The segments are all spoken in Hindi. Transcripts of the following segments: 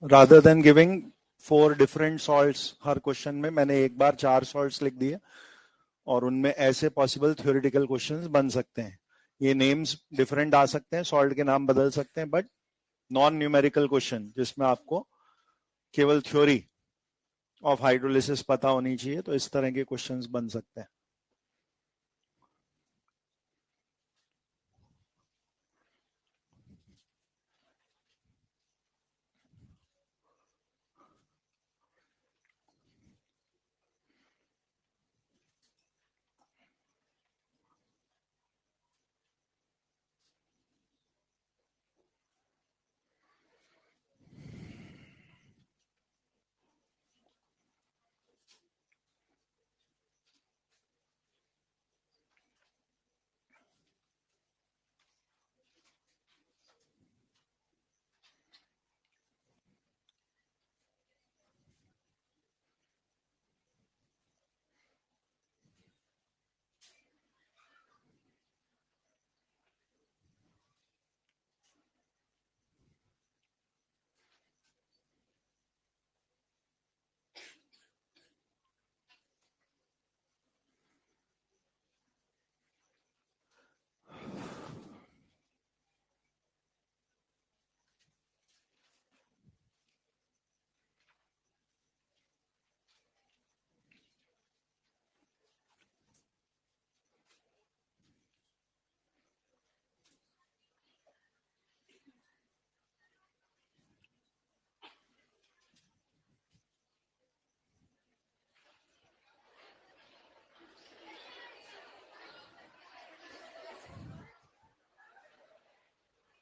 Rather than giving 4 different salts हर क्वेश्चन में, मैंने एक बार 4 सॉल्ट्स लिख दिए और उनमें ऐसे पॉसिबल थ्योरेटिकल क्वेश्चंस बन सकते हैं। ये नेम्स डिफरेंट आ सकते हैं, सॉल्ट के नाम बदल सकते हैं, बट नॉन न्यूमेरिकल क्वेश्चन जिसमें आपको केवल थ्योरी ऑफ हाइड्रोलिसिस पता होनी चाहिए, तो इस तरह के क्वेश्चंस बन सकते हैं।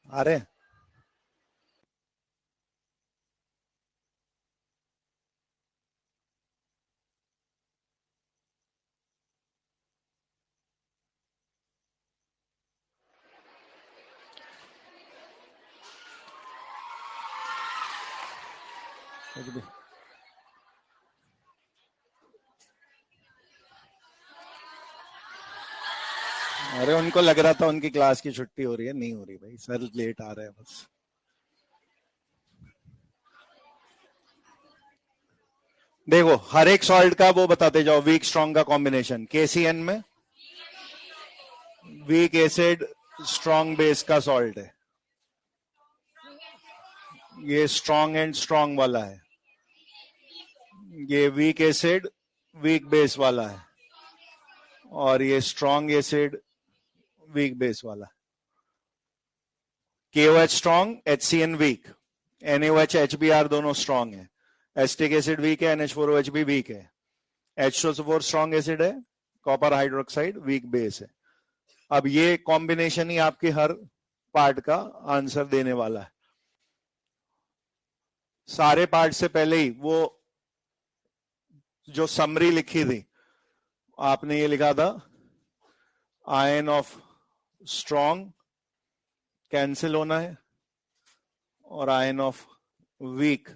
अरे अरे उनको लग रहा था उनकी क्लास की छुट्टी हो रही है, नहीं हो रही भाई, सर लेट आ रहे हैं बस। देखो हर एक सॉल्ट का वो बताते जाओ, वीक स्ट्रॉन्ग का कॉम्बिनेशन। केसीएन में वीक एसिड स्ट्रॉन्ग बेस का सॉल्ट है, ये स्ट्रॉन्ग एंड स्ट्रॉन्ग वाला है। ये वीक एसिड वीक बेस वाला है, और ये स्ट्रॉन्ग एसिड वीक बेस वाला। KOH strong, HCN weak, NaOH HBr दोनों स्ट्रॉन्ग है, एसिटिक एसिड वीक है, NH4OH भी वीक है, H2SO4 स्ट्रॉन्ग एसिड है, कॉपर हाइड्रोक्साइड वीक बेस है। अब ये कॉम्बिनेशन ही आपके हर पार्ट का आंसर देने वाला है। सारे पार्ट से पहले ही वो जो समरी लिखी थी आपने, ये लिखा था आयन ऑफ स्ट्रॉन्ग कैंसिल होना है और आयन ऑफ वीक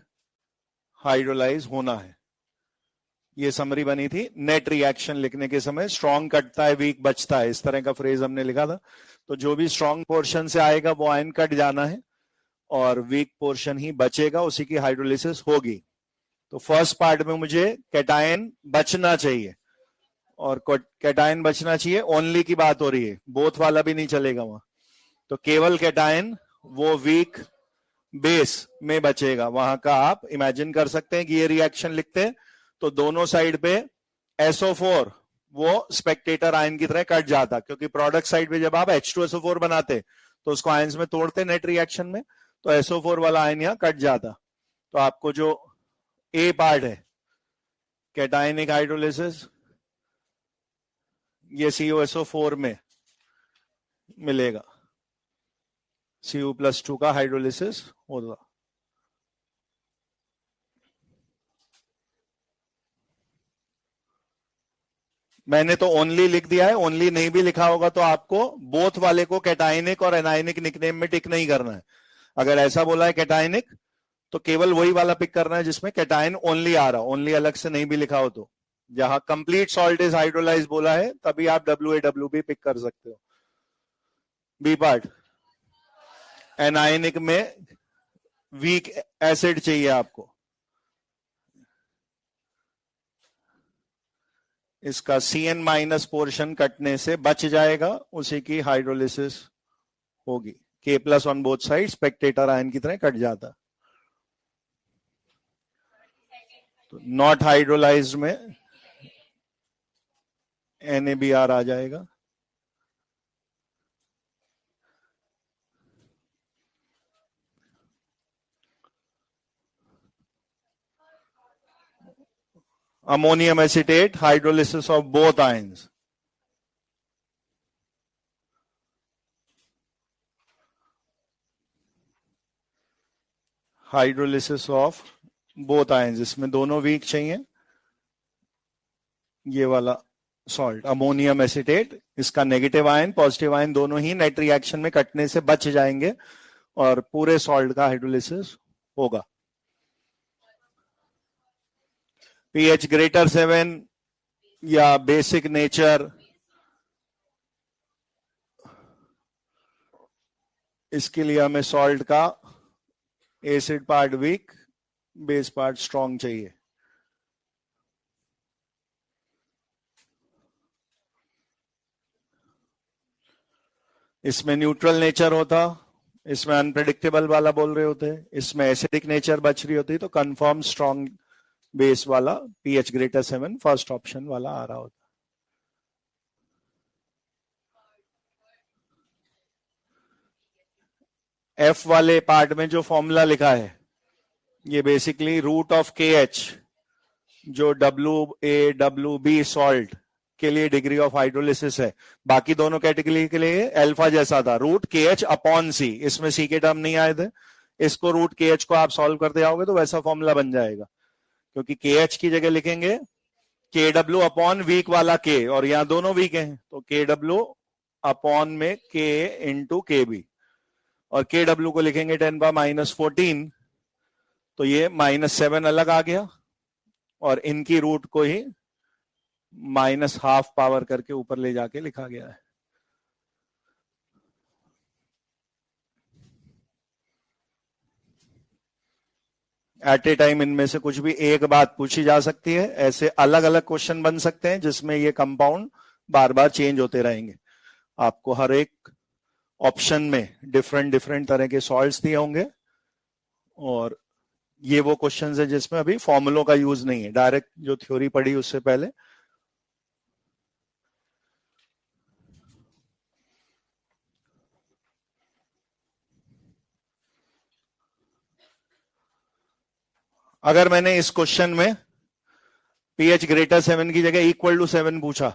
हाइड्रोलाइज होना है। ये समरी बनी थी नेट रिएक्शन लिखने के समय, स्ट्रॉन्ग कटता है वीक बचता है, इस तरह का फ्रेज हमने लिखा था। तो जो भी स्ट्रॉन्ग पोर्शन से आएगा वो आयन कट जाना है और वीक पोर्शन ही बचेगा, उसी की हाइड्रोलिसिस होगी। तो फर्स्ट पार्ट में मुझे कैटायन बचना चाहिए, और कैटायन बचना चाहिए ओनली की बात हो रही है, बोथ वाला भी नहीं चलेगा वहां। तो केवल कैटायन वो वीक बेस में बचेगा, वहां का आप इमेजिन कर सकते हैं कि ये रिएक्शन लिखते हैं तो दोनों साइड पे SO4 वो स्पेक्टेटर आयन की तरह कट जाता, क्योंकि प्रोडक्ट साइड पे जब आप H2SO4 बनाते तो उसको आयंस में तोड़ते नेट रिएक्शन में, तो SO4 वाला आयन यहां कट जाता। तो आपको जो ए पार्ट है कैटायनिक हाइड्रोलिसिस, ये CuSO4 में मिलेगा, Cu+2 का हाइड्रोलिसिस होगा। मैंने तो ओनली लिख दिया है, ओनली नहीं भी लिखा होगा तो आपको बोथ वाले को कैटायनिक और एनायनिक निकनेम में टिक नहीं करना है। अगर ऐसा बोला है कैटायनिक तो केवल वही वाला पिक करना है जिसमें कैटायन ओनली आ रहा, ओनली अलग से नहीं भी लिखा हो तो। जहां कंप्लीट सॉल्ट इज हाइड्रोलाइज बोला है तभी आप WaW भी पिक कर सकते हो। बी पार्ट एनायनिक में वीक एसिड चाहिए आपको, इसका CN माइनस पोर्शन कटने से बच जाएगा, उसी की हाइड्रोलिसिस होगी। K plus on both side Spectator ion की तरह कट जाता, तो नॉट हाइड्रोलाइज्ड में NaBr आ जाएगा। Ammonium acetate, hydrolysis of both ions. Hydrolysis of both ions, इसमें दोनों वीक चाहिए। ये वाला सॉल्ट अमोनियम एसिटेट, इसका नेगेटिव आयन पॉजिटिव आयन दोनों ही नेट रिएक्शन में कटने से बच जाएंगे और पूरे सॉल्ट का हाइड्रोलिसिस होगा। pH ग्रेटर 7 या बेसिक नेचर, इसके लिए हमें सॉल्ट का acid part weak, base part strong चाहिए। इसमें न्यूट्रल नेचर होता, इसमें अनप्रेडिक्टेबल वाला बोल रहे होते, इसमें एसिडिक नेचर बच रही होती, तो कंफर्म स्ट्रॉन्ग बेस वाला pH ग्रेटर 7 फर्स्ट ऑप्शन वाला आ रहा होता। F वाले पार्ट में जो फॉर्मूला लिखा है, ये बेसिकली रूट ऑफ KH, जो WaWb सॉल्ट के लिए डिग्री ऑफ हाइड्रोलिसिस है, बाकी दोनों कैटेगरी के लिए अल्फा जैसा था, रूट KH अपॉन C, इसमें C के टर्म नहीं आए थे, इसको रूट KH को आप सॉल्व करते जाओगे तो वैसा फॉर्मूला बन जाएगा, क्योंकि KH की जगह लिखेंगे KW अपॉन वीक वाला K, और यहां दोनों वीक हैं, तो KW अपॉन में K इंटू KB, और KW को लिखेंगे 10⁻⁻14, तो ये -7 अलग आ गया, और इनकी रूट को ही -½ पावर करके ऊपर ले जाके लिखा गया है। एट ए टाइम इनमें से कुछ भी एक बात पूछी जा सकती है, ऐसे अलग अलग क्वेश्चन बन सकते हैं जिसमें ये कंपाउंड बार बार चेंज होते रहेंगे। आपको हर एक ऑप्शन में डिफरेंट डिफरेंट तरह के सॉल्ट्स दिए होंगे, और ये वो क्वेश्चंस है जिसमें अभी फॉर्मूलों का यूज नहीं है, डायरेक्ट जो थ्योरी पढ़ी उससे पहले। अगर मैंने इस क्वेश्चन में pH ग्रेटर 7 की जगह इक्वल टू 7 पूछा,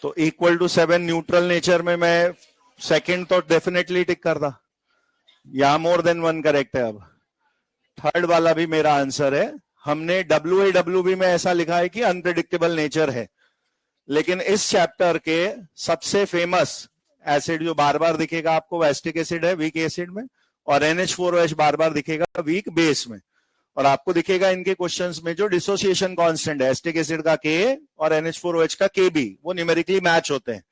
तो इक्वल टू 7 न्यूट्रल नेचर में मैं सेकंड तो डेफिनेटली टिक करता, या मोर देन 1 करेक्ट है। अब थर्ड वाला भी मेरा आंसर है। हमने WaWb में ऐसा लिखा है कि अनप्रेडिक्टेबल नेचर है, लेकिन इस चैप्टर के सबसे फेमस एसिड जो बार बार दिखेगा आपको एसिटिक एसिड है वीक एसिड में, और NH4OH बार बार दिखेगा वीक बेस में, और आपको दिखेगा इनके क्वेश्चंस में जो डिसोसिएशन कांस्टेंट है एसिटिक एसिड का K और NH4OH का Kb, वो न्यूमेरिकली मैच होते हैं,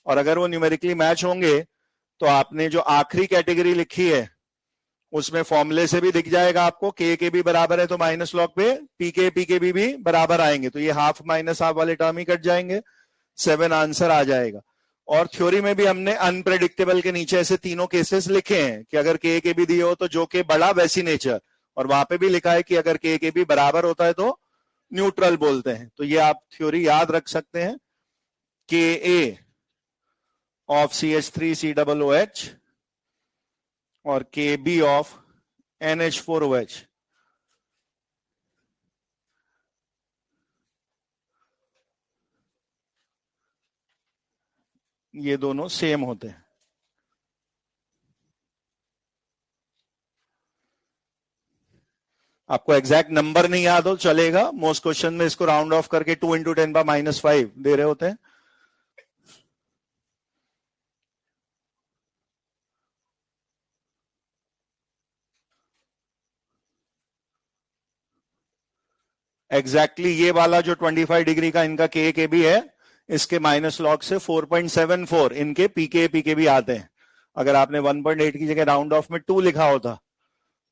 और अगर वो न्यूमेरिकली मैच होंगे तो आपने जो आखिरी कैटेगरी लिखी है उसमें फॉर्मूले से भी दिख जाएगा आपको, K बराबर है तो माइनस लॉग पे PKB भी बराबर आएंगे, तो ये हाफ माइनस हाफ वाले टर्म ही कट जाएंगे, 7 आंसर आ जाएगा। और थ्योरी में भी हमने अनप्रेडिक्टेबल के नीचे ऐसे तीनों केसेस लिखे हैं कि अगर KKB दिए हो तो जो के बड़ा वैसी नेचर, और वहां पे भी लिखा है कि अगर KKB बराबर होता है तो न्यूट्रल बोलते हैं। तो ये आप थ्योरी याद रख सकते हैं, Ka ऑफ CH3COOH और Kb ऑफ NH4OH। ये दोनों सेम होते हैं। आपको एग्जैक्ट नंबर नहीं याद हो चलेगा, मोस्ट क्वेश्चन में इसको राउंड ऑफ करके 2 × 10⁻⁵ दे रहे होते हैं। एग्जैक्टली ये वाला जो 25 डिग्री का इनका Kb है, इसके माइनस लॉग से 4.74 इनके PK भी आते हैं। अगर आपने 1.8 की जगह राउंड ऑफ में 2 लिखा होता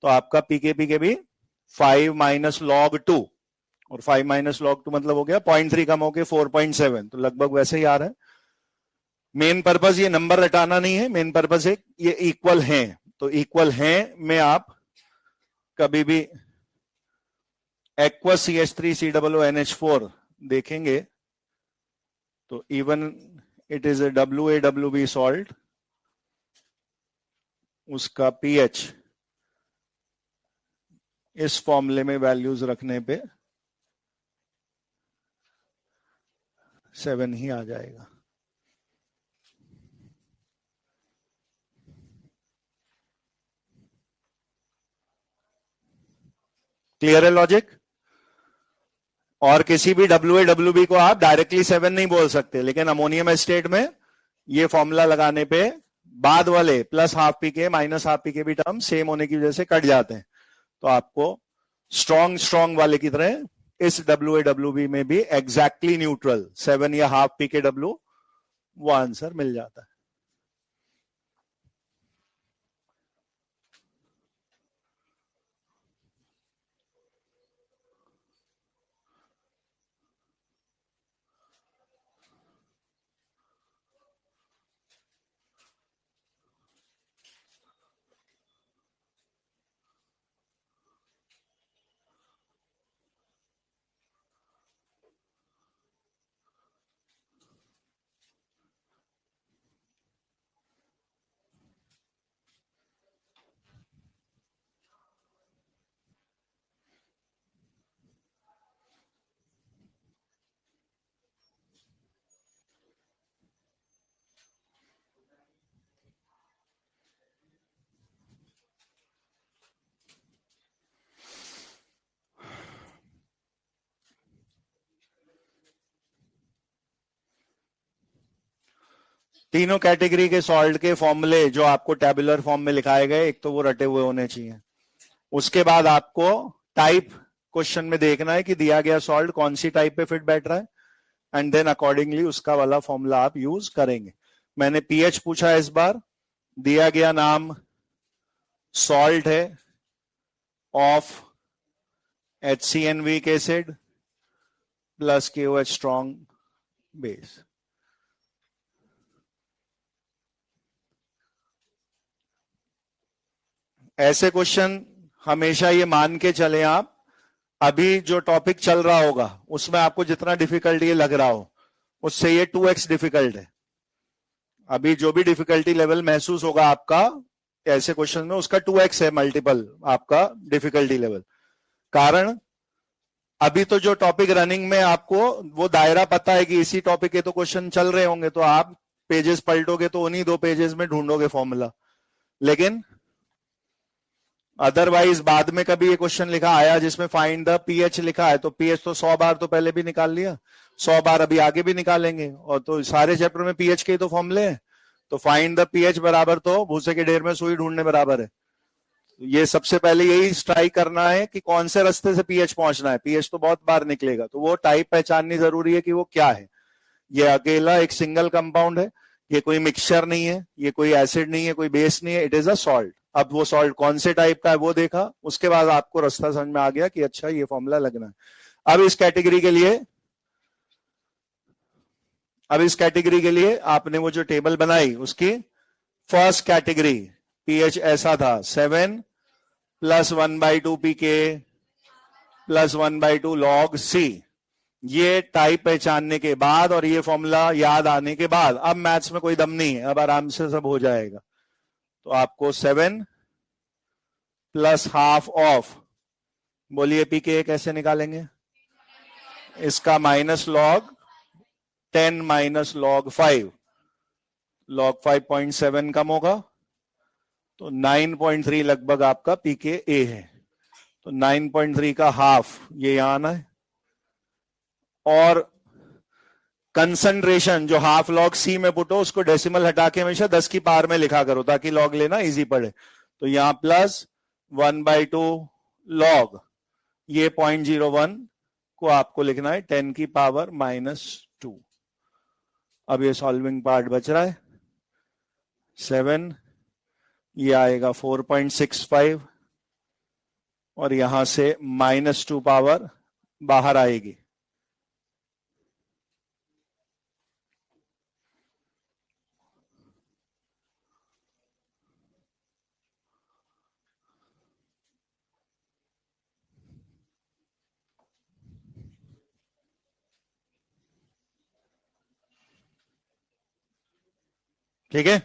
तो आपका पीके भी 5 माइनस लॉग 2, और 5 माइनस लॉग 2 मतलब हो गया 0.3 कम होके 4.7, तो लगभग वैसे ही आ रहा है। मेन पर्पस ये नंबर रटाना नहीं है, मेन पर्पस है ये इक्वल हैं, तो इक्वल हैं में आप कभी भी एक्वस CH3COONH4 देखेंगे तो even it is a WaWb salt, उसका पीएच इस फॉर्मूले में वैल्यूज रखने पे 7 ही आ जाएगा। क्लियर है लॉजिक? और किसी भी WaWb को आप डायरेक्टली 7 नहीं बोल सकते, लेकिन अमोनियम एस्टेट में ये फॉर्मूला लगाने पे बाद वाले प्लस हाफ पीके माइनस हाफ पीके भी टर्म सेम होने की वजह से कट जाते हैं, तो आपको स्ट्रॉन्ग वाले की तरह इस WaWb में भी एग्जैक्टली न्यूट्रल 7 या हाफ pKw वो आंसर मिल जाता है। तीनों कैटेगरी के सॉल्ट के फॉर्मूले जो आपको टेबुलर फॉर्म में लिखाए गए, एक तो वो रटे हुए होने चाहिए। उसके बाद आपको टाइप क्वेश्चन में देखना है कि दिया गया सॉल्ट कौन सी टाइप पे फिट बैठ रहा है, एंड देन अकॉर्डिंगली उसका वाला फॉर्मूला आप यूज करेंगे। मैंने पीएच पूछा है इस बार, दिया गया नाम सॉल्ट है of HCN weak acid plus KOH strong base. ऐसे क्वेश्चन हमेशा ये मान के चले आप, अभी जो टॉपिक चल रहा होगा उसमें आपको जितना डिफिकल्ट ये लग रहा हो उससे ये 2x डिफिकल्ट है। अभी जो भी डिफिकल्टी लेवल महसूस होगा आपका ऐसे क्वेश्चन में, उसका 2x है मल्टीपल आपका डिफिकल्टी लेवल। कारण अभी तो जो टॉपिक रनिंग में आपको वो दायरा पता है कि इसी टॉपिक के तो क्वेश्चन चल रहे होंगे, तो आप पेजेस पलटोगे तो उन्हीं 2 पेजेस में ढूंढोगे फॉर्मूला। लेकिन अदरवाइज बाद में कभी ये क्वेश्चन लिखा आया जिसमें फाइंड द पीएच लिखा है, तो पीएच तो 100 बार तो पहले भी निकाल लिया, 100 बार अभी आगे भी निकालेंगे, और तो सारे चैप्टर में पीएच के तो फॉर्मूले हैं, तो फाइंड द पीएच बराबर तो भूसे के ढेर में सुई ढूंढने बराबर है। ये सबसे पहले यही स्ट्राइक करना है कि कौन से रास्ते से पीएच पहुंचना है। पीएच तो बहुत बार निकलेगा, तो वो टाइप पहचाननी जरूरी है कि वो क्या है। ये अकेला एक सिंगल कंपाउंड है, ये कोई मिक्सचर नहीं है, ये कोई एसिड नहीं है, कोई बेस नहीं है, इट इज अ सॉल्ट। अब वो सॉल्ट कौन से टाइप का है वो देखा, उसके बाद आपको रास्ता समझ में आ गया कि अच्छा ये फॉर्मूला लगना है। अब इस कैटेगरी के लिए आपने वो जो टेबल बनाई उसकी फर्स्ट कैटेगरी पीएच ऐसा था 7 प्लस 1/2 पीके प्लस 1/2 लॉग सी। ये टाइप पहचानने के बाद और ये फॉर्मूला याद आने के बाद अब मैथ्स में कोई दम नहीं है, अब आराम से सब हो जाएगा। तो आपको 7 प्लस हाफ ऑफ, बोलिए पीके कैसे निकालेंगे, इसका minus log 10 minus log 5, log 5.7 कम होगा तो 9.3 लगभग आपका पीके ए है, तो 9.3 का हाफ ये यहां आना है। और कंसंट्रेशन जो हाफ लॉग सी में पुटो उसको डेसिमल हटा के हमेशा 10 की पावर में लिखा करो ताकि लॉग लेना इजी पड़े। तो यहां प्लस 1/2 लॉग, ये 0.01 को आपको लिखना है 10 की पावर -2। अब ये सॉल्विंग पार्ट बच रहा है 7 ये आएगा 4.65 और यहां से -2 पावर बाहर आएगी। ठीक है,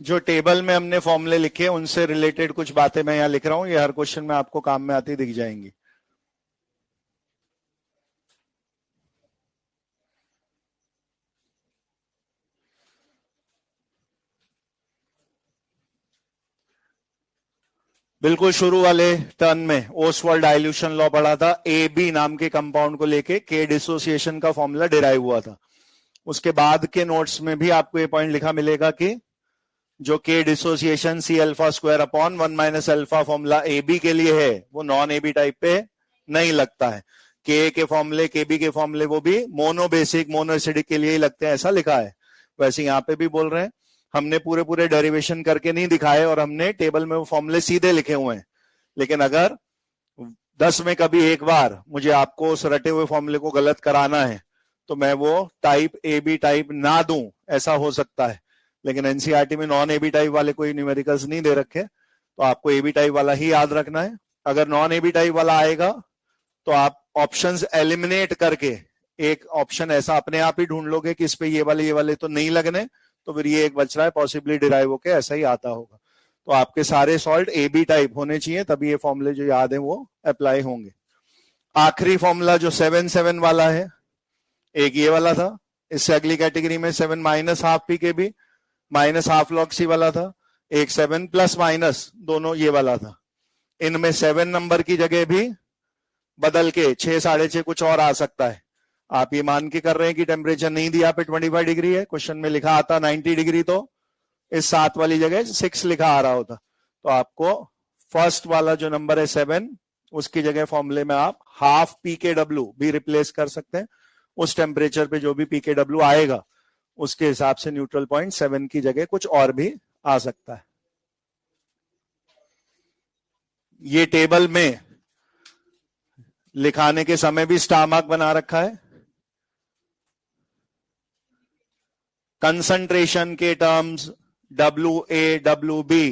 जो टेबल में हमने फॉर्मूले लिखे उनसे रिलेटेड कुछ बातें मैं यहां लिख रहा हूं, ये हर क्वेश्चन में आपको काम में आती दिख जाएंगी। बिल्कुल शुरू वाले टर्न में ओसवाल्ड डाइल्यूशन लॉ पढ़ा था, ए बी नाम के कंपाउंड को लेके के डिसोसिएशन का फॉर्मूला डिराइव हुआ था। उसके बाद के नोट्स में भी आपको ये पॉइंट लिखा मिलेगा कि जो के dissociation C alpha square upon 1 minus alpha formula A B के लिए है वो नॉन ए बी टाइप पे नहीं लगता है। के फॉर्मूले के बी के फॉर्मूले वो भी मोनो बेसिक मोनो एसिडिक के लिए ही लगते हैं, ऐसा लिखा है। वैसे यहाँ पे भी बोल रहे हैं, हमने पूरे पूरे डेरिवेशन करके नहीं दिखाए और हमने टेबल में वो फॉर्मूले सीधे लिखे हुए हैं। लेकिन अगर 10 में कभी एक बार मुझे आपको उस रटे हुए फॉर्मूले को गलत कराना है तो मैं वो टाइप ए बी टाइप ना दूं, ऐसा हो सकता है। लेकिन एनसीईआरटी में नॉन ए बी टाइप वाले कोई न्यूमेरिकल्स नहीं दे रखे, तो आपको ए बी टाइप वाला ही याद रखना है। अगर नॉन ए बी टाइप वाला आएगा तो आप ऑप्शंस एलिमिनेट करके एक ऑप्शन ऐसा अपने आप ही ढूंढ लोगे कि इस पे ये वाले तो नहीं लगने, तो फिर ये एक बच रहा है पॉसिबली डिराइव होके ऐसा ही आता होगा। तो आपके सारे सॉल्ट ए बी टाइप होने चाहिए, तभी ये फॉर्मूले जो याद है वो अप्लाई होंगे। आखिरी फॉर्मूला जो 7-7 वाला है, एक ये वाला था, इससे अगली कैटेगरी में 7 माइनस हाफ पी के B minus half log c वाला था, एक 7 प्लस माइनस दोनों ये वाला था। इनमें 7 नंबर की जगह भी बदल के 6 6.5 कुछ और आ सकता है। आप ये मान के कर रहे हैं कि टेम्परेचर नहीं दिया पे 25 डिग्री है, क्वेश्चन में लिखा आता 90 डिग्री तो इस 7 वाली जगह 6 लिखा आ रहा होता। तो आपको फर्स्ट वाला जो नंबर है 7 उसकी जगह फॉर्मूले में आप हाफ पी के डब्ल्यू भी रिप्लेस कर सकते हैं। उस टेम्परेचर पे जो भी पी के डब्ल्यू आएगा उसके हिसाब से न्यूट्रल पॉइंट 7 की जगह कुछ और भी आ सकता है। ये टेबल में लिखाने के समय भी स्टार मार्क बना रखा है। कंसंट्रेशन के टर्म्स WA WB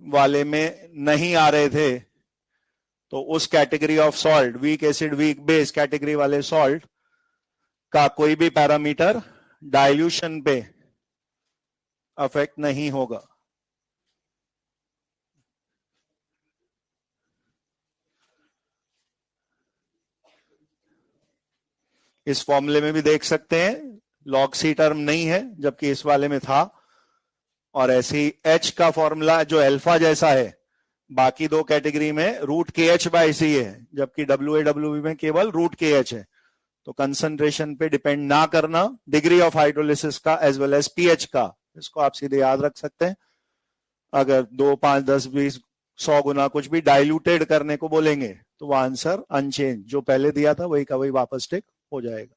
वाले में नहीं आ रहे थे, तो उस category of salt weak acid weak base category वाले सॉल्ट का कोई भी पैरामीटर डाइल्यूशन पे अफेक्ट नहीं होगा। इस फॉर्मूले में भी देख सकते हैं लॉग सी टर्म नहीं है जबकि इस वाले में था, और ऐसे ही एच का फॉर्मूला जो अल्फा जैसा है बाकी दो कैटेगरी में रूट के एच बाई सी है, जबकि WA WB में केवल रूट के एच है। तो कंसंट्रेशन पे डिपेंड ना करना, डिग्री ऑफ हाइड्रोलिसिस का एज वेल एज पीएच का, इसको आप सीधे याद रख सकते हैं। अगर 2 5 10 20 100 गुना कुछ भी डाइल्यूटेड करने को बोलेंगे तो वो आंसर अनचेंज जो पहले दिया था वही का वही वापस टिक हो जाएगा।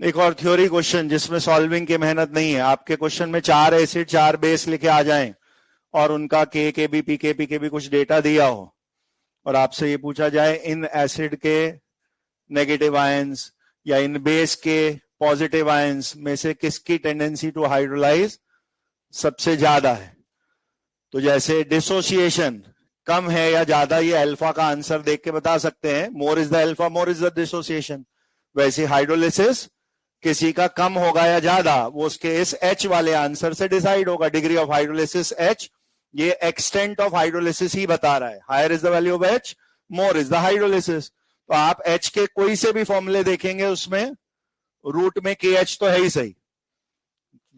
एक और थ्योरी क्वेश्चन जिसमें सॉल्विंग की मेहनत नहीं है। आपके क्वेश्चन में 4 एसिड 4 बेस लिखे आ जाएं और उनका के बी पी के भी कुछ डेटा दिया हो और आपसे ये पूछा जाए इन एसिड के नेगेटिव आयंस या इन बेस के पॉजिटिव आयंस में से किसकी टेंडेंसी टू हाइड्रोलाइज सबसे ज्यादा है। तो जैसे डिसोसिएशन कम है या ज्यादा, ये अल्फा का आंसर देख के बता सकते हैं, मोर is the alpha more is the dissociation. वैसे हाइड्रोलिसिस किसी का कम होगा या ज्यादा वो उसके इस एच वाले आंसर से डिसाइड होगा। डिग्री ऑफ हाइड्रोलिसिस एच, ये एक्सटेंट ऑफ हाइड्रोलिसिस ही बता रहा है। Higher is the value of H, more is the hydrolysis. तो आप एच के कोई से भी फॉर्मूले देखेंगे उसमें रूट में के एच तो है ही सही,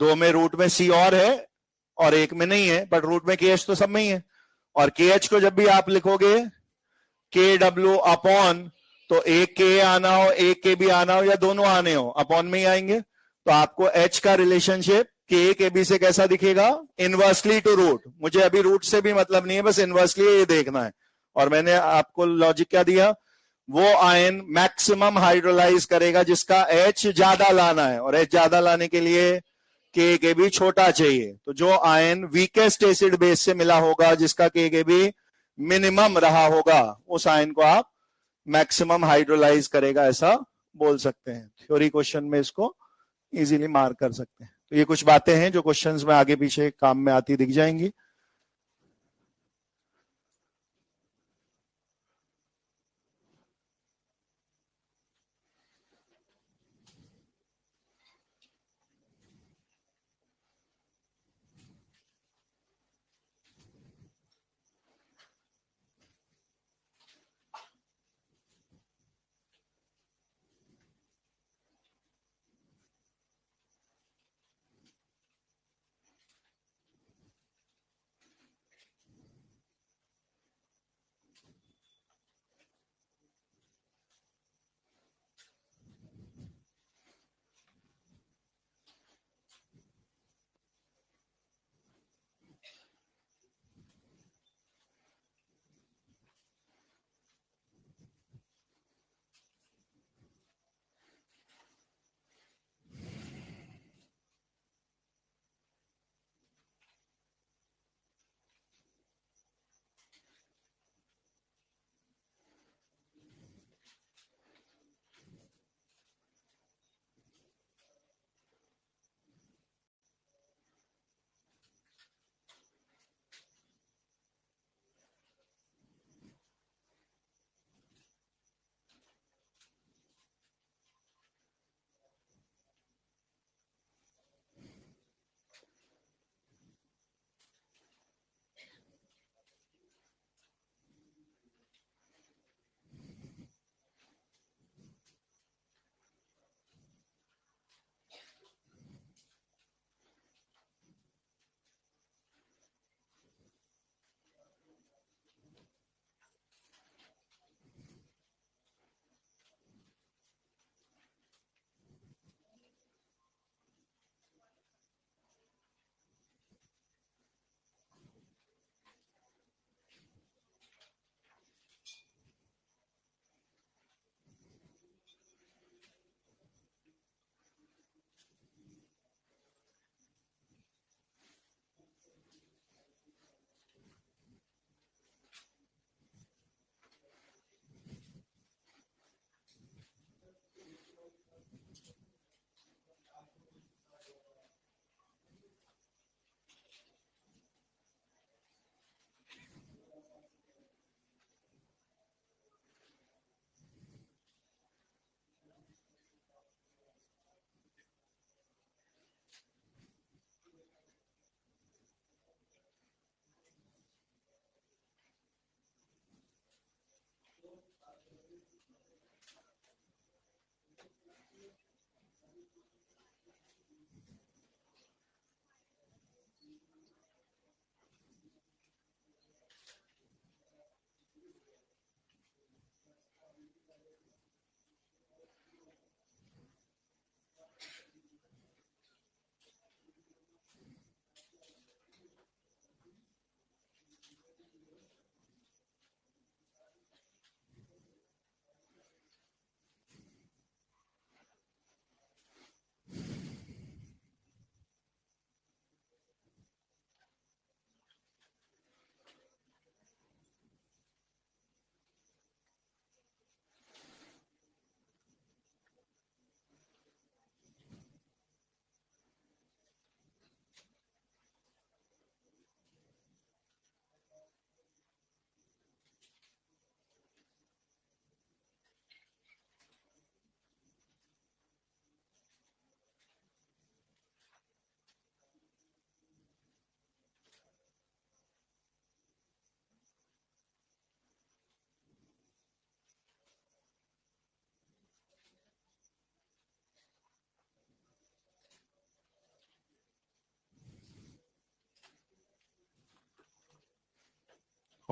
दो में रूट में सी और है और एक में नहीं है, बट रूट में के एच तो सब में ही है। और के एच को जब भी आप लिखोगे के डब्ल्यू अपॉन, तो एक के आना हो एक के भी आना हो या दोनों आने हो अपॉन में ही आएंगे। तो आपको एच का रिलेशनशिप के बी से कैसा दिखेगा, इनवर्सली टू रूट। मुझे अभी रूट से भी मतलब नहीं है, बस इनवर्सली ये देखना है। और मैंने आपको लॉजिक क्या दिया, वो आयन मैक्सिमम हाइड्रोलाइज करेगा जिसका एच ज्यादा लाना है, और एच ज्यादा लाने के लिए के भी छोटा चाहिए। तो जो आयन वीकेस्ट एसिड बेस से मिला होगा जिसका के भी मिनिमम रहा होगा, उस आयन को आप मैक्सिमम हाइड्रोलाइज करेगा, ऐसा बोल सकते हैं। थ्योरी क्वेश्चन में इसको इजीली मार्क कर सकते हैं। तो ये कुछ बातें हैं जो क्वेश्चंस में आगे पीछे काम में आती दिख जाएंगी।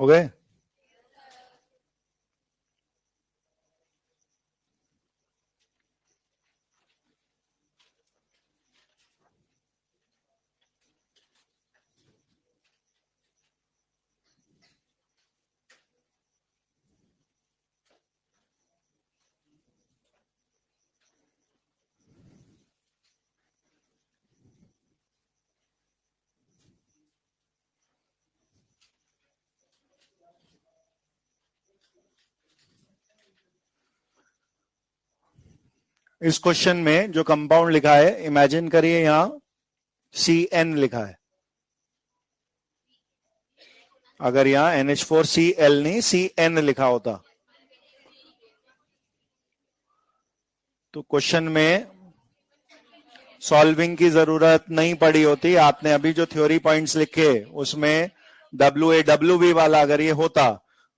हो गए? इस क्वेश्चन में जो कंपाउंड लिखा है, इमेजिन करिए यहां CN लिखा है। अगर यहां NH4Cl नहीं CN लिखा होता तो क्वेश्चन में सॉल्विंग की जरूरत नहीं पड़ी होती। आपने अभी जो थ्योरी पॉइंट्स लिखे उसमें WaWb वाला अगर ये होता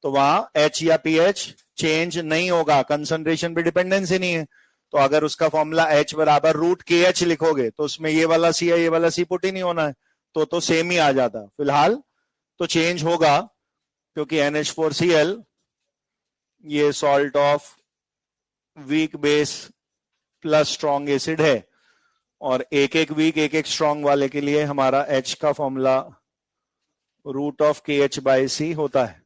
तो वहां H या pH चेंज नहीं होगा, कंसंट्रेशन पे डिपेंडेंसी नहीं है। तो अगर उसका फॉर्मूला H बराबर √KH लिखोगे तो उसमें ये वाला C या ये वाला C पुट ही नहीं होना है, तो सेम ही आ जाता। फिलहाल तो चेंज होगा क्योंकि NH4Cl ये salt of weak base plus strong acid है, और एक एक वीक एक एक स्ट्रॉन्ग वाले के लिए हमारा H का फॉर्मूला √KH/C होता है।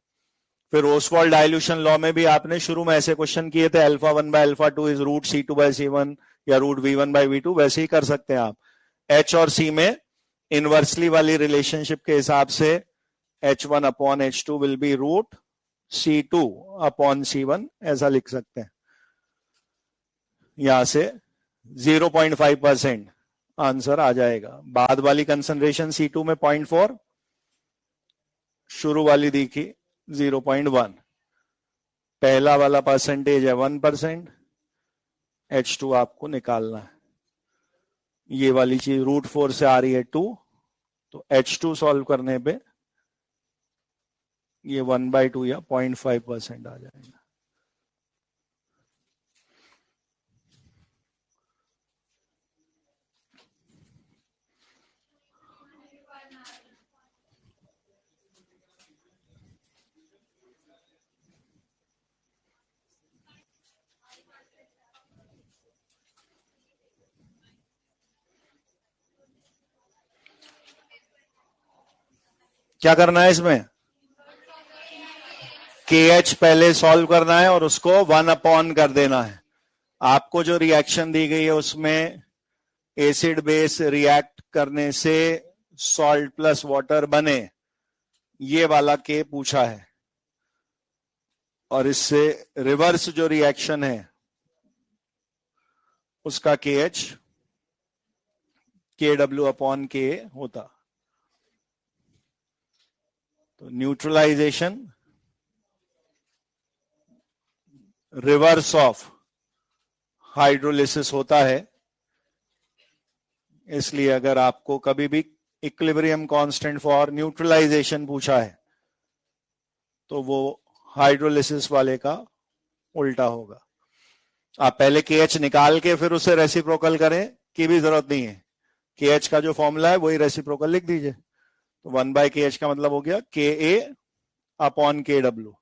फिर ओसवाल्ड डाइल्यूशन लॉ में भी आपने शुरू में ऐसे क्वेश्चन किए थे, α1/α2 इज √C2/C1 या √V1/V2, वैसे ही कर सकते हैं आप। H और C में इनवर्सली वाली रिलेशनशिप के हिसाब से H1/H2 विल बी √C2/C1, ऐसा लिख सकते हैं। यहां से 0.5% आंसर आ जाएगा। बाद वाली कंसंट्रेशन C2 में 0.4, शुरू वाली देखी 0.1, पहला वाला परसेंटेज है 1%, H2 आपको निकालना है। ये वाली चीज √4 से आ रही है 2, तो H2 सॉल्व करने पे ये 1/2 या 0.5% आ जाएगा। क्या करना है इसमें? KH पहले सॉल्व करना है और उसको 1/, कर देना है। आपको जो रिएक्शन दी गई है उसमें एसिड बेस रिएक्ट करने से सॉल्ट प्लस वाटर बने, ये वाला K पूछा है। और इससे रिवर्स जो रिएक्शन है उसका KH KW/K होता। तो न्यूट्रलाइजेशन रिवर्स ऑफ हाइड्रोलिसिस होता है, इसलिए अगर आपको कभी भी इक्विलिब्रियम कांस्टेंट फॉर न्यूट्रलाइजेशन पूछा है तो वो हाइड्रोलिसिस वाले का उल्टा होगा। आप पहले KH निकाल के फिर उसे रेसिप्रोकल करें की भी जरूरत नहीं है। KH का जो फॉर्मूला है वही रेसिप्रोकल लिख दीजिए। तो 1/KH का मतलब हो गया KA/KW।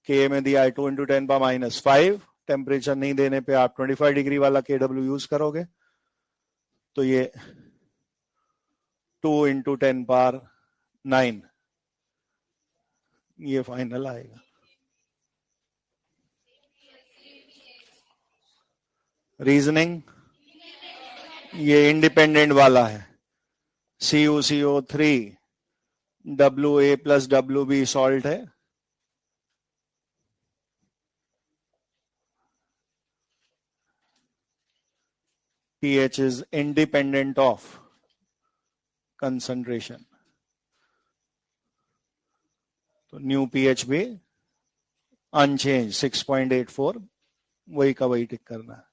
Ka में दिया है 2 × 10⁻⁵, टेम्परेचर नहीं देने पे आप 25 डिग्री वाला KW यूज करोगे, तो ये 2 × 10⁹ ये फाइनल आएगा। रीजनिंग ये इंडिपेंडेंट वाला है। CuCO3 Wa+Wb सॉल्ट है, pH is independent of concentration, तो न्यू pH भी अनचेंज 6.84, वही का वही टिक करना है।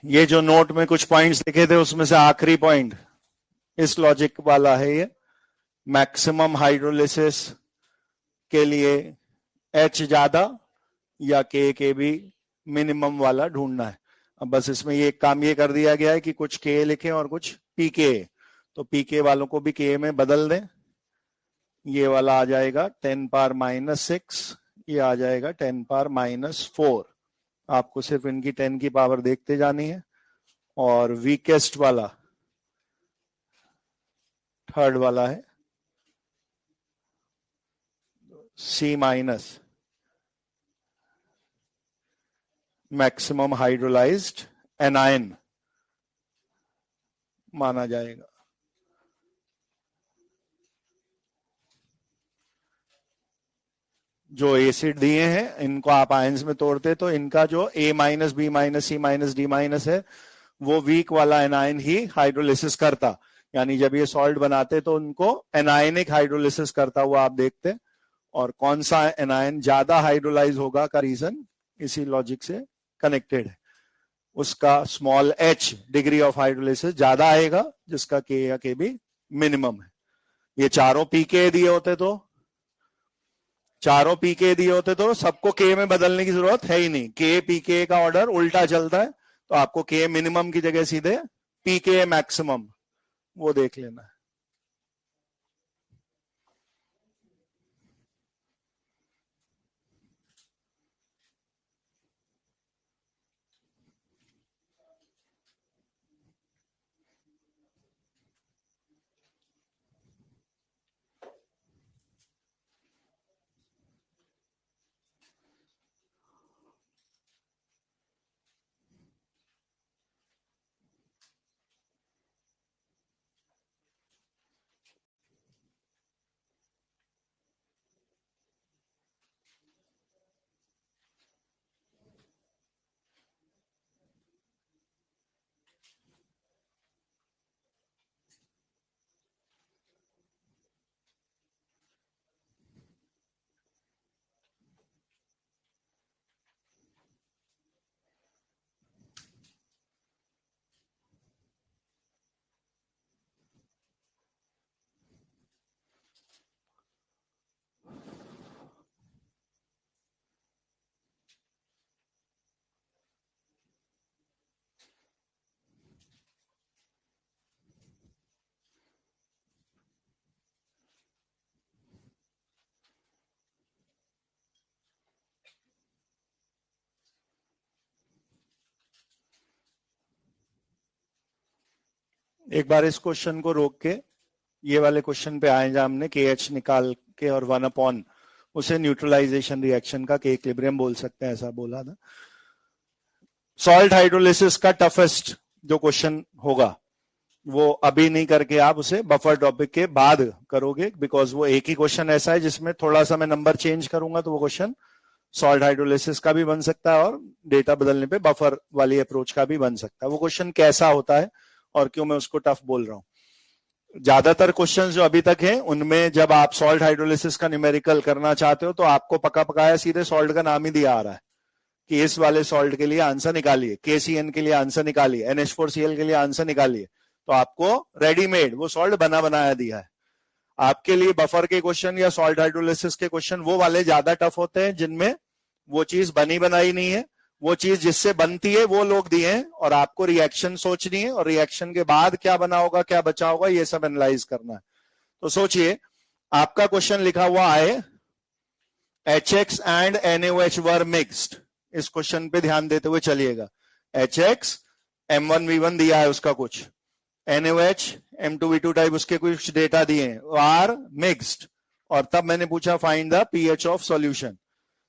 ये जो नोट में कुछ पॉइंट्स लिखे थे उसमें से आखिरी पॉइंट इस लॉजिक वाला है। ये मैक्सिमम हाइड्रोलिसिस के लिए H ज्यादा या के भी मिनिमम वाला ढूंढना है। अब बस इसमें ये काम ये कर दिया गया है कि कुछ के लिखें और कुछ पीके, तो पीके वालों को भी के में बदल दें। ये वाला आ जाएगा 10 पावर -6, ये आ जाएगा 10 पावर -4। आपको सिर्फ इनकी 10 की पावर देखते जानी है। और वीकेस्ट वाला थर्ड वाला है C-, मैक्सिमम हाइड्रोलाइज्ड एनायन माना जाएगा। जो एसिड दिए हैं इनको आप आयंस में तोड़ते तो इनका जो A-, B-, C-, D- है वो वीक वाला एनायन ही हाइड्रोलिसिस करता, यानी जब ये सॉल्ट बनाते तो उनको एनायनिक हाइड्रोलिसिस करता हुआ आप देखते। और कौन सा एनायन ज्यादा हाइड्रोलाइज होगा का रीजन इसी लॉजिक से कनेक्टेड है। उसका small h degree of hydrolysis ज्यादा आएगा, जिसका के या के भी मिनिमम है। ये चारों पीके दिए होते तो सबको के में बदलने की जरूरत है ही नहीं। के पीके का ऑर्डर उल्टा चलता है, तो आपको के मिनिमम की जगह सीधे पीके मैक्सिमम वो देख लेना है। एक बार इस क्वेश्चन को रोक के ये वाले क्वेश्चन पे आए, जहां हमने के एच निकाल के और 1/, उसे न्यूट्रलाइजेशन रिएक्शन का के इक्विलिब्रियम बोल सकते हैं, ऐसा बोला था। सॉल्ट हाइड्रोलिसिस का टफेस्ट जो क्वेश्चन होगा वो अभी नहीं करके आप उसे बफर टॉपिक के बाद करोगे, बिकॉज वो एक ही क्वेश्चन ऐसा है जिसमें थोड़ा सा मैं नंबर चेंज करूंगा तो वो क्वेश्चन सॉल्ट हाइड्रोलिसिस का भी बन सकता है और डेटा बदलने पे बफर वाली अप्रोच का भी बन सकता है। वो क्वेश्चन कैसा होता है और क्यों मैं उसको टफ बोल रहा हूं। ज्यादातर क्वेश्चंस जो अभी तक हैं उनमें जब आप सॉल्ट हाइड्रोलिसिस का न्यूमेरिकल करना चाहते हो तो आपको पका पकाया सीधे सॉल्ट का नाम ही दिया आ रहा है कि इस वाले सॉल्ट के लिए आंसर निकालिए, KCN के लिए आंसर निकालिए, NH4Cl के लिए आंसर निकालिए, तो आपको रेडीमेड वो सॉल्ट बना बनाया दिया है। आपके लिए बफर के क्वेश्चन या सॉल्ट हाइड्रोलिसिस के क्वेश्चन वो वाले ज्यादा टफ होते हैं जिनमें वो चीज बनी बनाई नहीं है, वो चीज जिससे बनती है वो लोग दिए हैं और आपको रिएक्शन सोचनी है और रिएक्शन के बाद क्या बना होगा क्या बचा होगा ये सब एनालाइज करना है। तो सोचिए आपका क्वेश्चन लिखा हुआ है HX and NaOH were mixed. इस क्वेश्चन पे ध्यान देते हुए चलिएगा। HX M1V1 दिया है उसका कुछ, NaOH M2V2 टाइप उसके कुछ डेटा दिए हैं, आर मिक्स्ड, और तब मैंने पूछा find the pH of solution.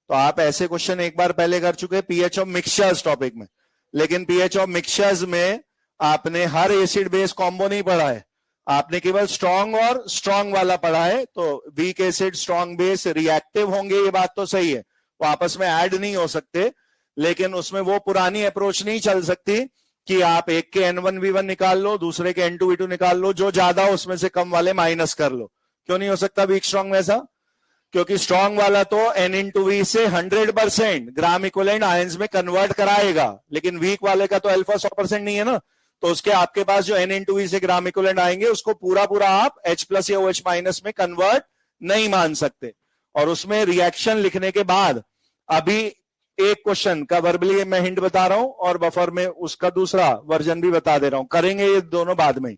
तो आप ऐसे क्वेश्चन एक बार पहले कर चुके pH ऑफ मिक्सचर्स टॉपिक में, लेकिन pH ऑफ मिक्सचर्स में आपने हर एसिड बेस कॉम्बो नहीं पढ़ा है, आपने केवल स्ट्रॉन्ग और स्ट्रॉन्ग वाला पढ़ा है। तो weak acid strong base reactive होंगे ये बात तो सही है, वो आपस में ऐड नहीं हो सकते, लेकिन उसमें वो पुरानी अप्रोच नहीं चल सकती कि आप एक के N1V1 निकाल लो दूसरे के N2V2 निकाल लो, जो ज्यादा उसमें से कम वाले माइनस कर लो। क्यों नहीं हो सकता वीक स्ट्रॉन्ग में ऐसा? क्योंकि स्ट्रॉन्ग वाला तो N/V से 100% ग्राम इक्विवेलेंट आयंस में कन्वर्ट कराएगा, लेकिन वीक वाले का तो अल्फा 100% नहीं है ना, तो उसके आपके पास जो N/V से ग्राम इक्विवेलेंट आएंगे उसको पूरा पूरा आप H+ या OH- में कन्वर्ट नहीं मान सकते। और उसमें रिएक्शन लिखने के बाद अभी एक क्वेश्चन का वर्बली मैं हिंट बता रहा हूं और बफर में उसका दूसरा वर्जन भी बता दे रहा हूं, करेंगे ये दोनों बाद में।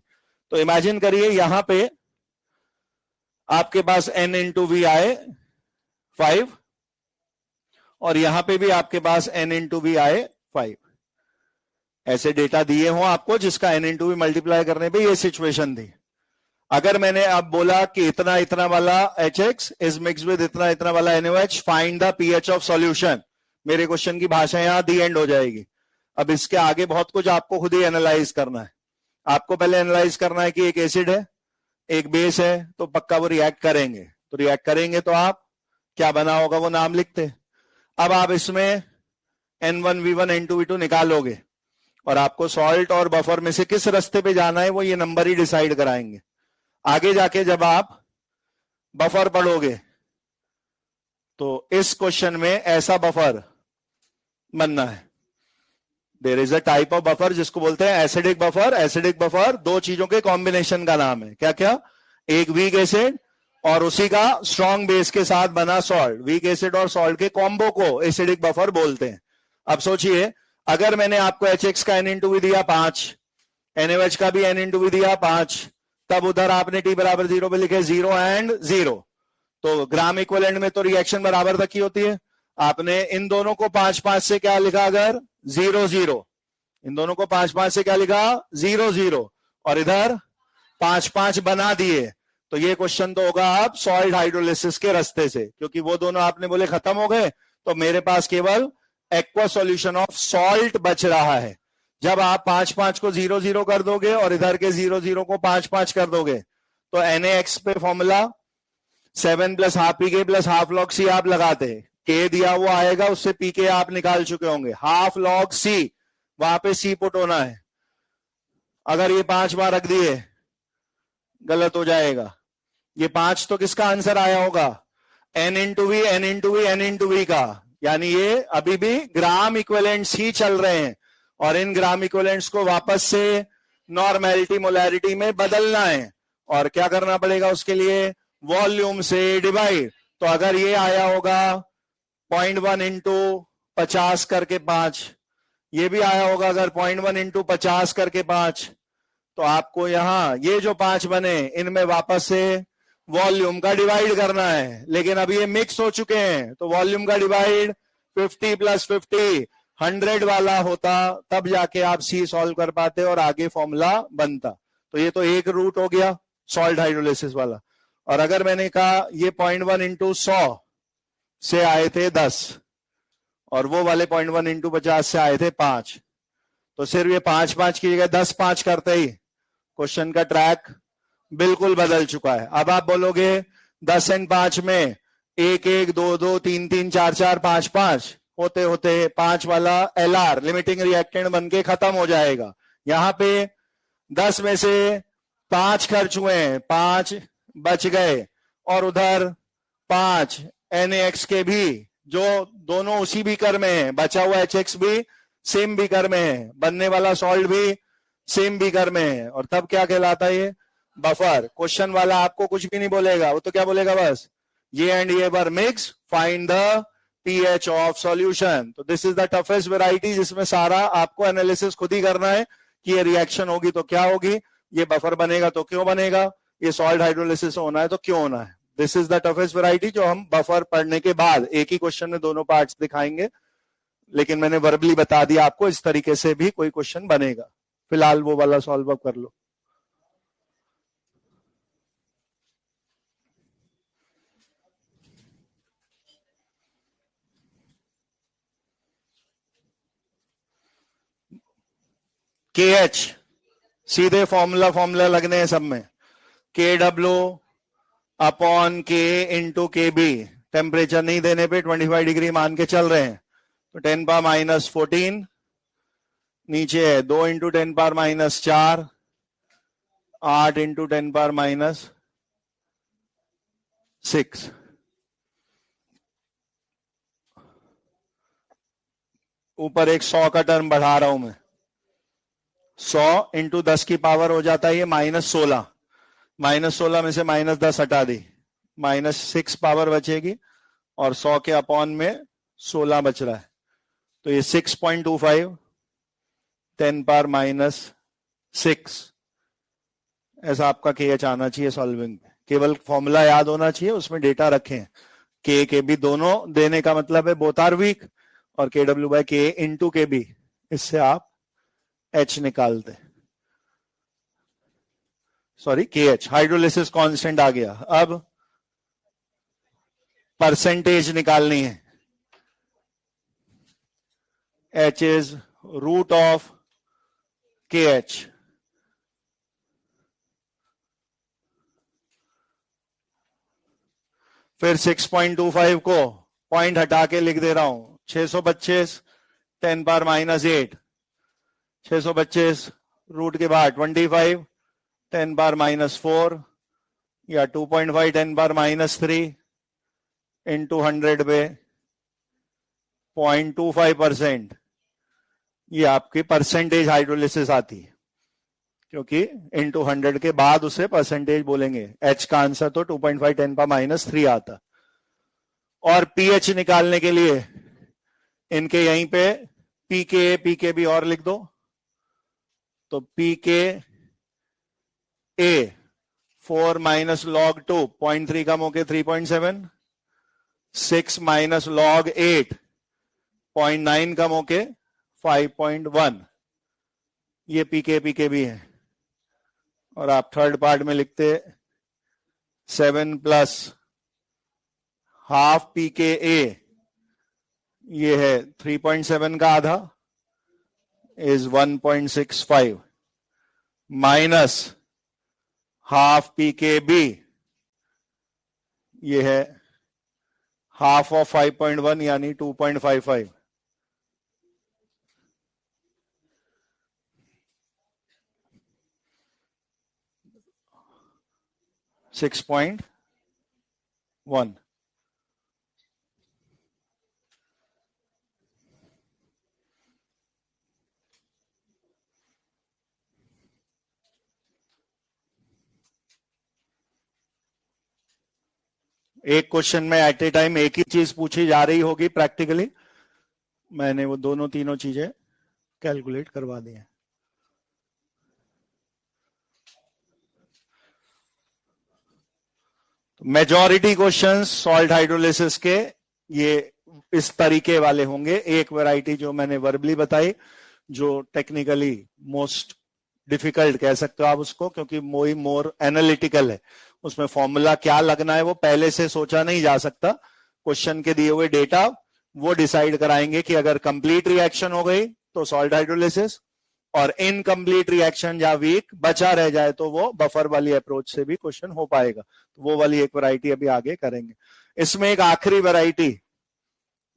तो इमेजिन करिए यहां पे आपके पास n इंटू वी आए 5 और यहां पे भी आपके पास n इंटू वी आए 5। ऐसे डेटा दिए हों आपको जिसका n इंटू वी मल्टीप्लाई करने पे ये सिचुएशन थी। अगर मैंने अब बोला कि इतना इतना वाला HX इज मिक्स विद इतना इतना वाला NaOH, find the pH of solution, मेरे क्वेश्चन की भाषा यहां दी एंड हो जाएगी। अब इसके आगे बहुत कुछ आपको खुद ही एनालाइज करना है। आपको पहले एनालाइज करना है कि एक एसिड है एक बेस है तो पक्का वो रिएक्ट करेंगे, तो रिएक्ट करेंगे तो आप क्या बना होगा वो नाम लिखते। अब आप इसमें N1V1 N2V2 निकालोगे और आपको सॉल्ट और बफर में से किस रास्ते पे जाना है वो ये नंबर ही डिसाइड कराएंगे। आगे जाके जब आप बफर पढ़ोगे तो इस क्वेश्चन में ऐसा बफर बनना है। There is a type of buffer जिसको बोलते हैं एसिडिक बफर। एसिडिक बफर दो चीजों के कॉम्बिनेशन का नाम है। क्या क्या? एक वीक एसिड और उसी का स्ट्रॉन्ग बेस के साथ बना सॉल्ट। वीक एसिड और सॉल्ट के कॉम्बो को एसिडिक बफर बोलते हैं। अब सोचिए अगर मैंने आपको HX का N इंटू वी दिया 5, NaOH का भी N इंटू वी दिया 5, तब उधर आपने T बराबर 0 पे लिखे 0 एंड 0, तो ग्राम इक्विवेलेंट में तो रिएक्शन बराबर तक की होती है। आपने इन दोनों को 5-5 से क्या लिखा? अगर 0-0, इन दोनों को 5-5 से क्या लिखा? 0-0, और इधर 5-5 बना दिए, तो ये क्वेश्चन तो होगा आप सॉल्ट हाइड्रोलिसिस के रास्ते से, क्योंकि वो दोनों आपने बोले खत्म हो गए, तो मेरे पास केवल एक्वा सॉल्यूशन ऑफ सॉल्ट बच रहा है। जब आप 5-5 को 0-0 कर दोगे और इधर के 0-0 को 5-5 कर दोगे तो NaX पे फॉर्मूला 7 प्लस हाफ पीके प्लस हाफ लॉग सी आप लगाते, के दिया वो आएगा, उससे पीके आप निकाल चुके होंगे, हाफ लॉग सी, वहां पे सी पुट होना है। अगर ये 5 बार रख दिए गलत हो जाएगा। ये 5 तो किसका आंसर आया होगा? N into V N into V N into V का, यानी ये अभी भी ग्राम इक्विवेलेंट्स ही चल रहे हैं और इन ग्राम इक्विवेलेंट्स को वापस से नॉर्मेलिटी मोलैरिटी में बदलना है। और क्या करना पड़ेगा उसके लिए? वॉल्यूम से डिवाइड। तो अगर ये आया होगा 0.1 इंटू 50 करके 5, ये भी आया होगा अगर 0.1 इंटू 50 करके 5, तो आपको यहां ये जो 5 बने इनमें वापस से वॉल्यूम का डिवाइड करना है। लेकिन अब ये मिक्स हो चुके हैं तो वॉल्यूम का डिवाइड 50 प्लस 50 100 वाला होता, तब जाके आप सी सॉल्व कर पाते और आगे फॉर्मूला बनता। तो ये तो एक रूट हो गया सॉल्ट हाइड्रोलिसिस वाला। और अगर मैंने कहा ये 0.1 इंटू 100 से आए थे 10 और वो वाले 0.1 इंटू 50 से आए थे 5, तो सिर्फ ये 5-5 की जगह 10-5 करते ही क्वेश्चन का ट्रैक बिल्कुल बदल चुका है। अब आप बोलोगे 10 एंड 5 में 1-1, 2-2, 3-3, 4-4, 5-5 होते होते 5 वाला LR लिमिटिंग रिएक्टेंट बनके खत्म हो जाएगा। यहां पे 10 में से 5 खर्च हुए हैं, 5 बच गए, और उधर 5 NaX के भी जो दोनों उसी बीकर में है, बचा हुआ HX भी सेम बीकर में है, बनने वाला सॉल्ट भी सेम बीकर में है, और तब क्या कहलाता है ये? बफर। क्वेश्चन वाला आपको कुछ भी नहीं बोलेगा, वो तो क्या बोलेगा? बस ये एंड ये were mix, find the pH of solution. तो this is the toughest variety जिसमें सारा आपको एनालिसिस खुद ही करना है कि ये रिएक्शन होगी तो क्या होगी, ये बफर बनेगा तो क्यों बनेगा, ये सॉल्ट हाइड्रोलिसिस होना है तो क्यों होना है। This is the toughest variety जो हम बफर पढ़ने के बाद एक ही क्वेश्चन में दोनों पार्ट्स दिखाएंगे, लेकिन मैंने वर्बली बता दिया आपको इस तरीके से भी कोई क्वेश्चन बनेगा। फिलहाल वो वाला सॉल्व अप कर लो। KH सीधे फॉर्मूला लगने हैं सब में, KW upon K into KB, temperature नहीं देने पे 25 डिग्री मान के चल रहे हैं, तो 10 पावर माइनस 14 नीचे है 2 into 10 power minus 4, 8 into 10 power minus 6। ऊपर एक 100 का टर्म बढ़ा रहा हूं मैं, 100 इंटू 10 की पावर हो जाता है ये -16, -16 में से -10 हटा दी, -6 पावर बचेगी, और 100 के अपॉन में 16 बच रहा है, तो ये 6.25 10 पावर -6 ऐसा आपका KH आना चाहिए सॉल्विंग में। केवल फॉर्मूला याद होना चाहिए, उसमें डेटा रखें। के भी दोनों देने का मतलब है बोथ आर वीक, और KW/K इंटू KB, इससे आप H निकालते, सॉरी KH, हाइड्रोलिसिस कांस्टेंट आ गया। अब परसेंटेज निकालनी है। H is root of KH। फिर 6.25 को पॉइंट हटा के लिख दे रहा हूं, 625 10 पावर -8, 625 रूट के बाद 25 10 पावर -4 या 2.5 10 पावर -3 इंटू 100 पे 0.25%, ये आपकी परसेंटेज हाइड्रोलिसिस आती है, क्योंकि इंटू 100 के बाद उसे परसेंटेज बोलेंगे। H का आंसर तो 2.5 10 पावर -3 आता। और pH निकालने के लिए इनके यहीं पे pK भी और लिख दो, तो pKa 4 - log 2 0.3 कम होके 3.7, 6 - log 8 0.9 कम होके 5.1, ये pK भी है। और आप थर्ड पार्ट में लिखते 7 प्लस हाफ pKa, ये है 3.7 का आधा इज 1.65 माइनस हाफ pKb, ये है हाफ ऑफ 5.1 यानी 2.55। 6.1। एक क्वेश्चन में एट ए टाइम एक ही चीज पूछी जा रही होगी प्रैक्टिकली, मैंने वो दोनों तीनों चीजें कैलकुलेट करवा दी हैं। मेजॉरिटी क्वेश्चंस सॉल्ट हाइड्रोलिसिस के ये इस तरीके वाले होंगे। एक वैरायटी जो मैंने वर्बली बताई, जो टेक्निकली मोस्ट डिफिकल्ट कह सकते हो आप उसको, क्योंकि मोर एनालिटिकल है, उसमें फॉर्मूला क्या लगना है वो पहले से सोचा नहीं जा सकता। क्वेश्चन के दिए हुए डेटा वो डिसाइड कराएंगे कि अगर कंप्लीट रिएक्शन हो गई तो सॉल्ट हाइड्रोलिसिस, और इनकम्प्लीट रिएक्शन या वीक बचा रह जाए तो वो बफर वाली अप्रोच से भी क्वेश्चन हो पाएगा। तो वो वाली एक वैरायटी अभी आगे करेंगे। इसमें एक आखिरी वैरायटी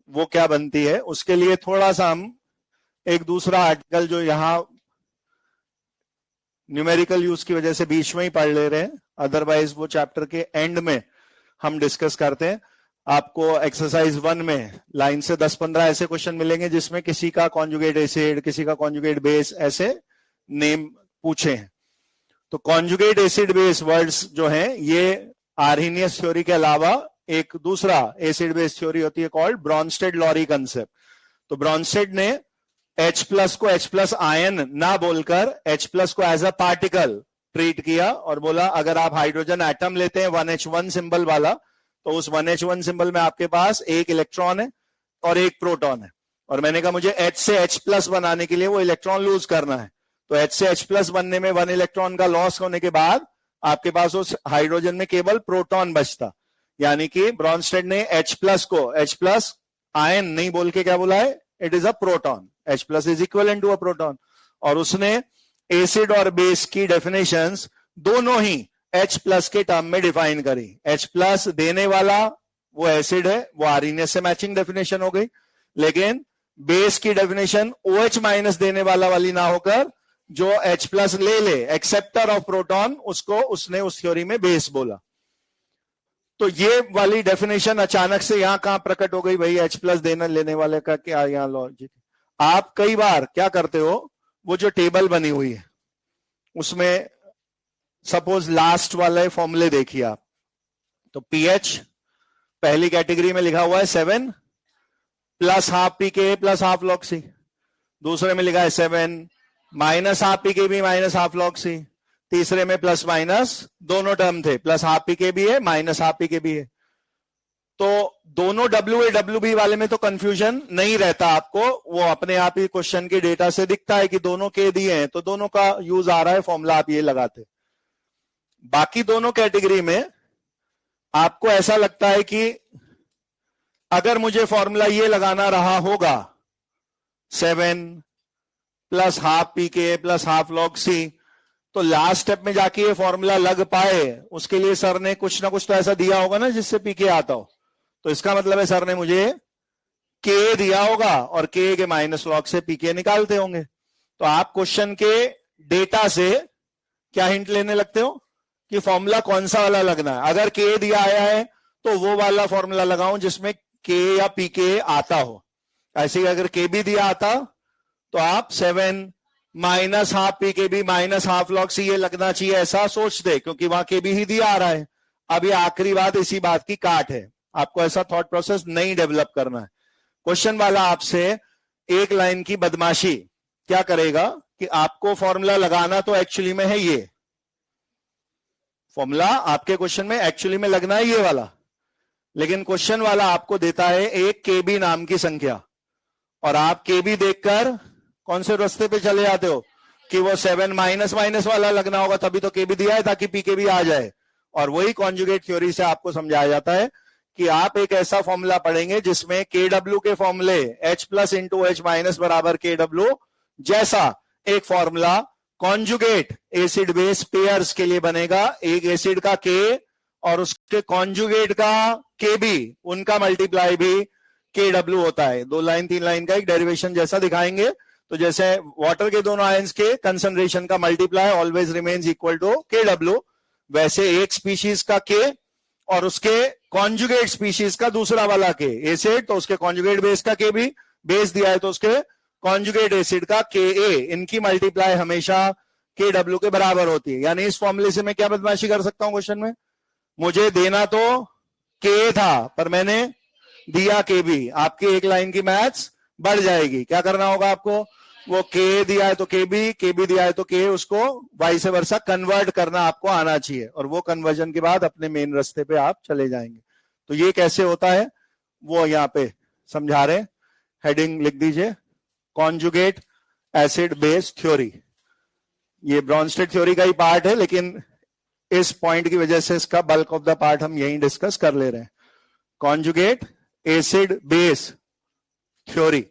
वो क्या बनती है, उसके लिए थोड़ा सा हम एक दूसरा आर्टिकल जो यहां न्यूमेरिकल यूज की वजह से बीच में ही पढ़ ले रहे हैं, अदरवाइज वो चैप्टर के एंड में हम डिस्कस करते हैं। आपको एक्सरसाइज 1 में लाइन से 10-15 ऐसे क्वेश्चन मिलेंगे जिसमें किसी का कॉन्जुगेट एसिड, किसी का कॉन्जुगेट बेस, ऐसे नेम पूछे हैं। तो कॉन्जुगेट एसिड बेस वर्ड्स जो हैं ये आर्हेनियस थ्योरी के अलावा एक दूसरा एसिड बेस थ्योरी होती है कॉल्ड ब्रॉन्स्टेड-लॉरी कंसेप्ट। तो ब्रॉन्स्टेड ने H+ को H+ आयन ना बोलकर H+ को एज अ पार्टिकल ट्रीट किया और बोला अगर आप हाइड्रोजन एटम लेते हैं 1H1 सिंबल वाला, तो उस 1H1 सिंबल में आपके पास एक इलेक्ट्रॉन है और एक प्रोटॉन है, और मैंने कहा मुझे H से H+ बनाने के लिए वो इलेक्ट्रॉन लूज करना है। तो H से H+ बनने में 1 इलेक्ट्रॉन का लॉस होने के बाद आपके पास उस हाइड्रोजन में केवल प्रोटॉन बचता, यानी कि ब्रॉन्स्टेड ने H+ को H+ आयन नहीं बोल के क्या बोला है, it is a proton, H+ is equal to a proton. और उसने एसिड और बेस की डेफिनेशंस दोनों ही H+ के टर्म में डिफाइन करी। H+ देने वाला वो एसिड है, वो आर्हेनियस से मैचिंग डेफिनेशन हो गई, लेकिन बेस की डेफिनेशन OH- देने वाला वाली ना होकर जो H+ ले एक्सेप्टर ऑफ प्रोटॉन, उसको उसने उस थ्योरी में बेस बोला। तो ये वाली डेफिनेशन अचानक से यहां कहां प्रकट हो गई भाई, H+ देने लेने वाले का क्या यहां लॉजिक। आप कई बार क्या करते हो, वो जो टेबल बनी हुई है उसमें सपोज लास्ट वाले फॉर्मूले देखिए आप, तो pH पहली कैटेगरी में लिखा हुआ है 7 प्लस हाफ पी के प्लस हाफ लॉग सी, दूसरे में लिखा है 7 माइनस हाफ पी के B minus half log c, तीसरे में प्लस माइनस दोनों टर्म थे, प्लस हाफ पी के बी है माइनस हाफ पी के बी है। तो दोनों WA/WB वाले में तो कंफ्यूजन नहीं रहता आपको, वो अपने आप ही क्वेश्चन के डेटा से दिखता है कि दोनों के दिए हैं तो दोनों का यूज आ रहा है, फॉर्मूला आप ये लगाते। बाकी दोनों कैटेगरी में आपको ऐसा लगता है कि अगर मुझे फॉर्मूला ये लगाना रहा होगा 7 प्लस हाफ पी के प्लस हाफ लॉग सी, तो लास्ट स्टेप में जाके ये फॉर्मूला लग पाए उसके लिए सर ने कुछ ना कुछ तो ऐसा दिया होगा ना जिससे पीके आता हो। तो इसका मतलब है सर ने मुझे के दिया होगा और के माइनस लॉग से पीके निकालते होंगे। तो आप क्वेश्चन के डेटा से क्या हिंट लेने लगते हो कि फॉर्मूला कौन सा वाला लगना है। अगर के दिया आया है तो वो वाला फॉर्मूला लगाऊं जिसमें के या पीके आता हो। ऐसे ही अगर के भी दिया आता तो आप 7 माइनस हाफ पी के B minus half log c ये लगना चाहिए ऐसा सोच दे, क्योंकि वहां के बी ही दिया आ रहा है। अब ये आखिरी बात इसी बात की काट है, आपको ऐसा थॉट प्रोसेस नहीं डेवलप करना है। क्वेश्चन वाला आपसे एक लाइन की बदमाशी क्या करेगा कि आपको फॉर्मूला लगाना तो एक्चुअली में है ये फॉर्मूला, आपके क्वेश्चन में एक्चुअली में लगना है ये वाला, लेकिन क्वेश्चन वाला आपको देता है एक केबी नाम की संख्या और आप केबी देखकर कौन से रास्ते पे चले जाते हो कि वो 7 माइनस माइनस वाला लगना होगा, तभी तो केबी दिया है ताकि पीके भी आ जाए। और वही कॉन्जुगेट थ्योरी से आपको समझाया जाता है कि आप एक ऐसा फॉर्मूला पढ़ेंगे जिसमें KW के फॉर्मूले H plus into H minus बराबर KW जैसा एक formula conjugate acid base pairs के लिए बनेगा। एक एसिड का K और उसके कॉन्जुगेट का KB, उनका मल्टीप्लाई भी KW होता है। 2 लाइन 3 लाइन का एक डेरिवेशन जैसा दिखाएंगे। तो जैसे वाटर के दोनों आयंस के कंसंट्रेशन का multiply always remains equal to KW, वैसे एक स्पीशीज का K और उसके कॉन्जुगेट स्पीशीज का दूसरा वाला K, एसिड तो उसके कॉन्जुगेट बेस का K भी, बेस दिया है तो उसके कॉन्जुगेट एसिड का Ka, इनकी मल्टीप्लाई हमेशा KW के बराबर होती है। यानी इस फॉर्मूले से मैं क्या बदमाशी कर सकता हूं क्वेश्चन में, मुझे देना तो K था पर मैंने दिया KB, आपकी एक लाइन की मैथ्स बढ़ जाएगी। क्या करना होगा आपको, वो K दिया है तो KB दिया है तो K, उसको वाइस वर्सा कन्वर्ट करना आपको आना चाहिए और वो कन्वर्जन के बाद अपने मेन रास्ते पे आप चले जाएंगे। तो ये कैसे होता है वो यहाँ पे समझा रहे, हेडिंग लिख दीजिए, कॉन्जुगेट एसिड बेस थ्योरी। ये ब्रॉन्स्टेड थ्योरी का ही पार्ट है, लेकिन इस पॉइंट की वजह से इसका बल्क ऑफ द पार्ट हम यहीं डिस्कस कर ले रहे हैं। Conjugate acid base theory.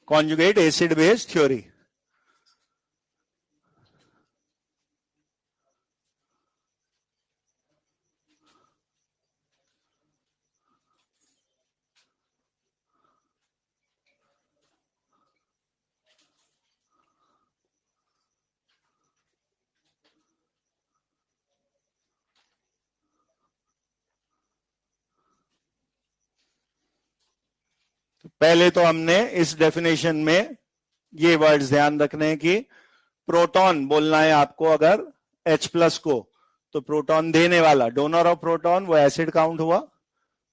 Conjugate acid base theory. पहले तो हमने इस डेफिनेशन में ये वर्ड्स ध्यान रखने हैं कि प्रोटॉन बोलना है आपको अगर H प्लस को, तो प्रोटॉन देने वाला डोनर ऑफ प्रोटॉन वो एसिड काउंट हुआ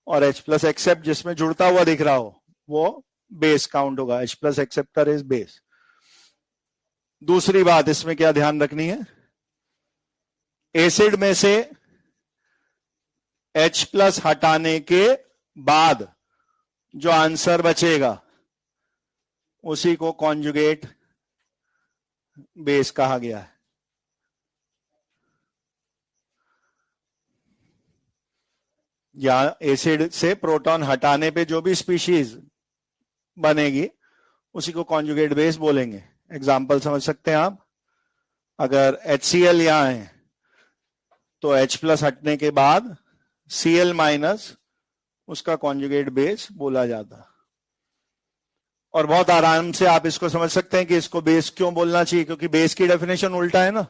और H प्लस एक्सेप्ट जिसमें जुड़ता हुआ दिख रहा हो वो बेस काउंट होगा। H plus acceptor is base. दूसरी बात इसमें क्या ध्यान रखनी है, एसिड में से H प्लस हटाने के बाद जो आंसर बचेगा उसी को कॉन्जुगेट बेस कहा गया है। या एसिड से प्रोटॉन हटाने पे जो भी स्पीशीज बनेगी उसी को कॉन्जुगेट बेस बोलेंगे। एग्जाम्पल समझ सकते हैं आप, अगर HCl यहां है तो H प्लस हटने के बाद Cl माइनस उसका कॉन्जुगेट बेस बोला जाता। और बहुत आराम से आप इसको समझ सकते हैं कि इसको बेस क्यों बोलना चाहिए, क्योंकि बेस की डेफिनेशन उल्टा है ना।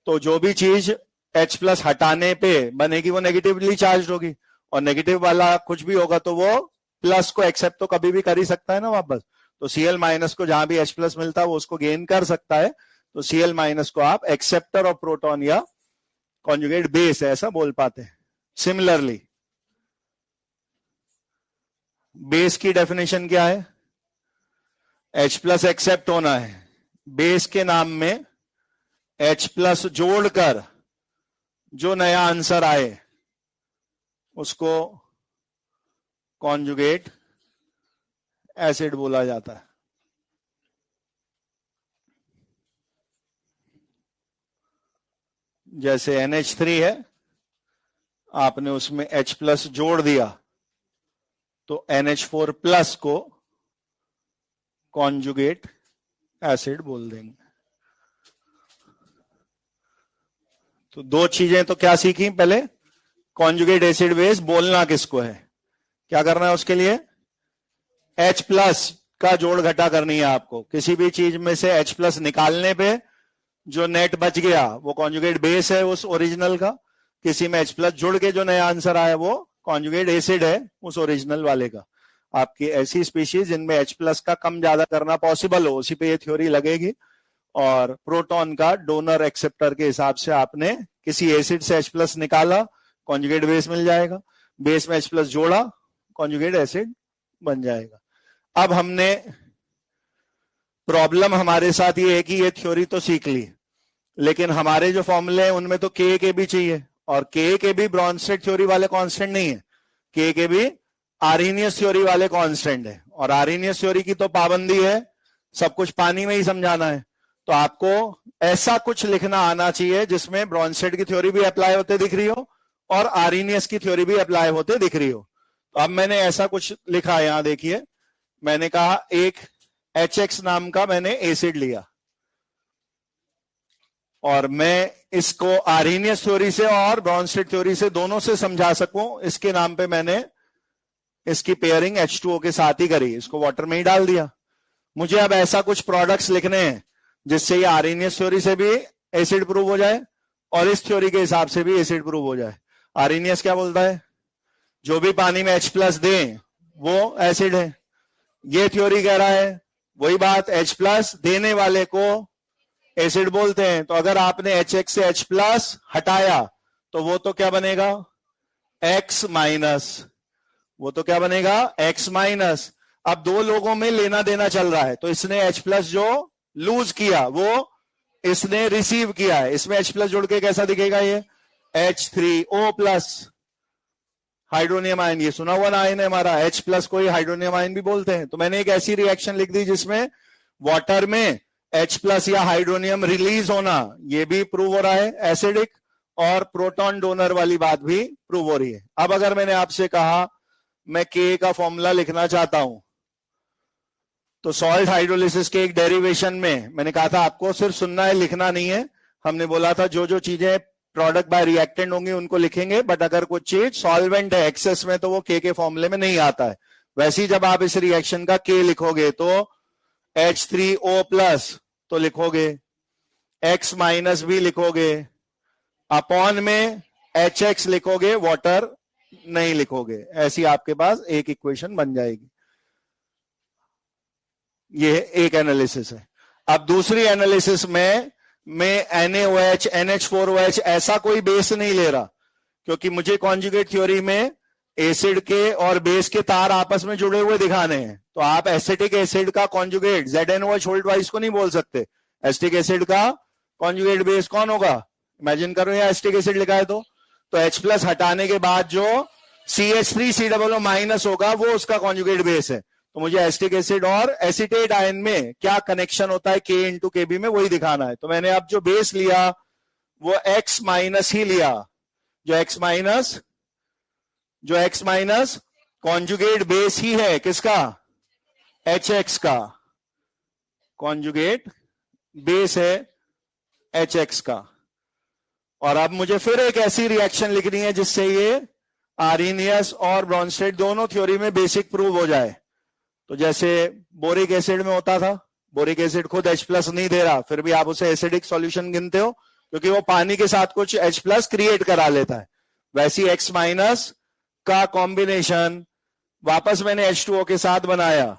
तो जो भी चीज H प्लस हटाने पे बनेगी वो नेगेटिवली चार्ज होगी, और नेगेटिव वाला कुछ भी होगा तो वो प्लस को एक्सेप्ट तो कभी भी कर ही सकता है ना वापस। तो Cl माइनस को जहां भी H प्लस मिलता है वो उसको गेन कर सकता है, तो Cl माइनस को आप एक्सेप्टर ऑफ प्रोटॉन या कॉन्जुगेट बेस है ऐसा बोल पाते हैं। सिमिलरली बेस की डेफिनेशन क्या है? H प्लस एक्सेप्ट होना है, बेस के नाम में H प्लस जोड़कर जो नया आंसर आए उसको कॉन्जुगेट एसिड बोला जाता है। जैसे NH3 है, आपने उसमें H प्लस जोड़ दिया तो NH4 प्लस को कॉन्जुगेट एसिड बोल देंगे। तो दो चीजें तो क्या सीखी? पहले कॉन्जुगेट एसिड बेस बोलना किसको है, क्या करना है उसके लिए? H प्लस का जोड़ घटा करनी है आपको। किसी भी चीज में से H प्लस निकालने पे जो नेट बच गया वो कॉन्जुगेट बेस है उस ओरिजिनल का, किसी में H प्लस जुड़ के जो नया आंसर आया वो कॉन्जुगेट एसिड है उस ओरिजिनल वाले का। आपकी ऐसी स्पीशीज जिनमें H प्लस का कम ज्यादा करना पॉसिबल हो उसी पे ये थ्योरी लगेगी, और प्रोटॉन का डोनर एक्सेप्टर के हिसाब से आपने किसी एसिड से H प्लस निकाला, कॉन्जुगेट बेस मिल जाएगा, बेस में H प्लस जोड़ा, कॉन्जुगेट एसिड बन जाएगा। अब हमने प्रॉब्लम हमारे साथ ये है कि ये थ्योरी तो सीख ली, लेकिन हमारे जो फॉर्मूले हैं उनमें तो के भी चाहिए, और के भी ब्रॉन्स्टेड थ्योरी वाले कांस्टेंट नहीं है, के भी आर्हेनियस थ्योरी वाले कांस्टेंट है, और आर्हेनियस थ्योरी की तो पाबंदी है सब कुछ पानी में ही समझाना है। तो आपको ऐसा कुछ लिखना आना चाहिए जिसमें ब्रॉन्स्टेड की थ्योरी भी अप्लाई होते दिख रही हो और आर्हेनियस की थ्योरी भी अप्लाई होते दिख रही हो। तो अब मैंने ऐसा कुछ लिखा है, यहां देखिए, मैंने कहा एक HX नाम का मैंने एसिड लिया और मैं इसको आर्हेनियस थ्योरी से और ब्रॉन्स्टेड थ्योरी से दोनों से समझा सकूं, इसके नाम पे मैंने इसकी पेयरिंग H2O के साथ ही करी, इसको वाटर में ही डाल दिया। मुझे अब ऐसा कुछ प्रोडक्ट्स लिखने हैं जिससे ये आर्हेनियस थ्योरी से भी एसिड प्रूव हो जाए और इस थ्योरी के हिसाब से भी एसिड प्रूव हो जाए। आर्हेनियस क्या बोलता है? जो भी पानी में H प्लस दे वो एसिड है। ये थ्योरी कह रहा है वही बात, H प्लस देने वाले को एसिड बोलते हैं। तो अगर आपने HX से H प्लस हटाया तो वो तो क्या बनेगा? X minus. वो तो क्या बनेगा? X minus. अब दो लोगों में लेना देना चल रहा है, तो इसने H प्लस जो लूज किया वो इसने रिसीव किया है, इसमें H प्लस जुड़ के कैसा दिखेगा? ये H3O प्लस हाइड्रोनियम आयन, ये सुना हुआ ना आयन है हमारा, H प्लस को ही हाइड्रोनियम आयन भी बोलते हैं। तो मैंने एक ऐसी रिएक्शन लिख दी जिसमें वाटर में H प्लस या हाइड्रोनियम रिलीज होना ये भी प्रूव हो रहा है एसिडिक, और प्रोटॉन डोनर वाली बात भी प्रूव हो रही है। अब अगर मैंने आपसे कहा मैं K का फॉर्मूला लिखना चाहता हूं, तो सॉल्ट हाइड्रोलिसिस के एक डेरिवेशन में मैंने कहा था आपको सिर्फ सुनना है, लिखना नहीं है। हमने बोला था जो जो चीजें प्रोडक्ट बाय रिएक्टेंट होंगी उनको लिखेंगे, बट अगर कुछ चीज सॉल्वेंट है एक्सेस में तो वो के फॉर्मूले में नहीं आता है। वैसे ही जब आप इस रिएक्शन का K लिखोगे तो H3O प्लस तो लिखोगे, X माइनस भी लिखोगे, अपॉन में HX लिखोगे, वाटर नहीं लिखोगे। ऐसी आपके पास एक इक्वेशन बन जाएगी। ये एक एनालिसिस है। अब दूसरी एनालिसिस में मैं NaOH, NH4OH ऐसा कोई बेस नहीं ले रहा, क्योंकि मुझे कॉन्जुगेट थ्योरी में एसिड के और बेस के तार आपस में जुड़े हुए दिखाने हैं। तो आप एसिटिक एसिड का कॉन्जुगेट ZnOH होल्ड वाइज को नहीं बोल सकते। एसिटिक एसिड का कॉन्जुगेट बेस कौन होगा? इमेजिन करो यहाँ एसिटिक एसिड लिखा है तो H प्लस हटाने के बाद जो CH3COO माइनस होगा वो उसका कॉन्जुगेट बेस है। तो मुझे एसिटिक एसिड और एसिटेट आयन में क्या कनेक्शन होता है K इंटू KB में, वही दिखाना है। तो मैंने अब जो बेस लिया वो X माइनस ही लिया, जो X माइनस कॉन्जुगेट बेस ही है किसका? HX का कॉन्जुगेट बेस है HX का। और अब मुझे फिर एक ऐसी रिएक्शन लिखनी है जिससे ये आर्हेनियस और ब्रॉन्स्टेड दोनों थ्योरी में बेसिक प्रूव हो जाए। तो जैसे बोरिक एसिड में होता था, बोरिक एसिड खुद H प्लस नहीं दे रहा, फिर भी आप उसे एसिडिक सॉल्यूशन गिनते हो, क्योंकि वो पानी के साथ कुछ H+ क्रिएट करा लेता है। वैसी X- का कॉम्बिनेशन वापस मैंने H2O के साथ बनाया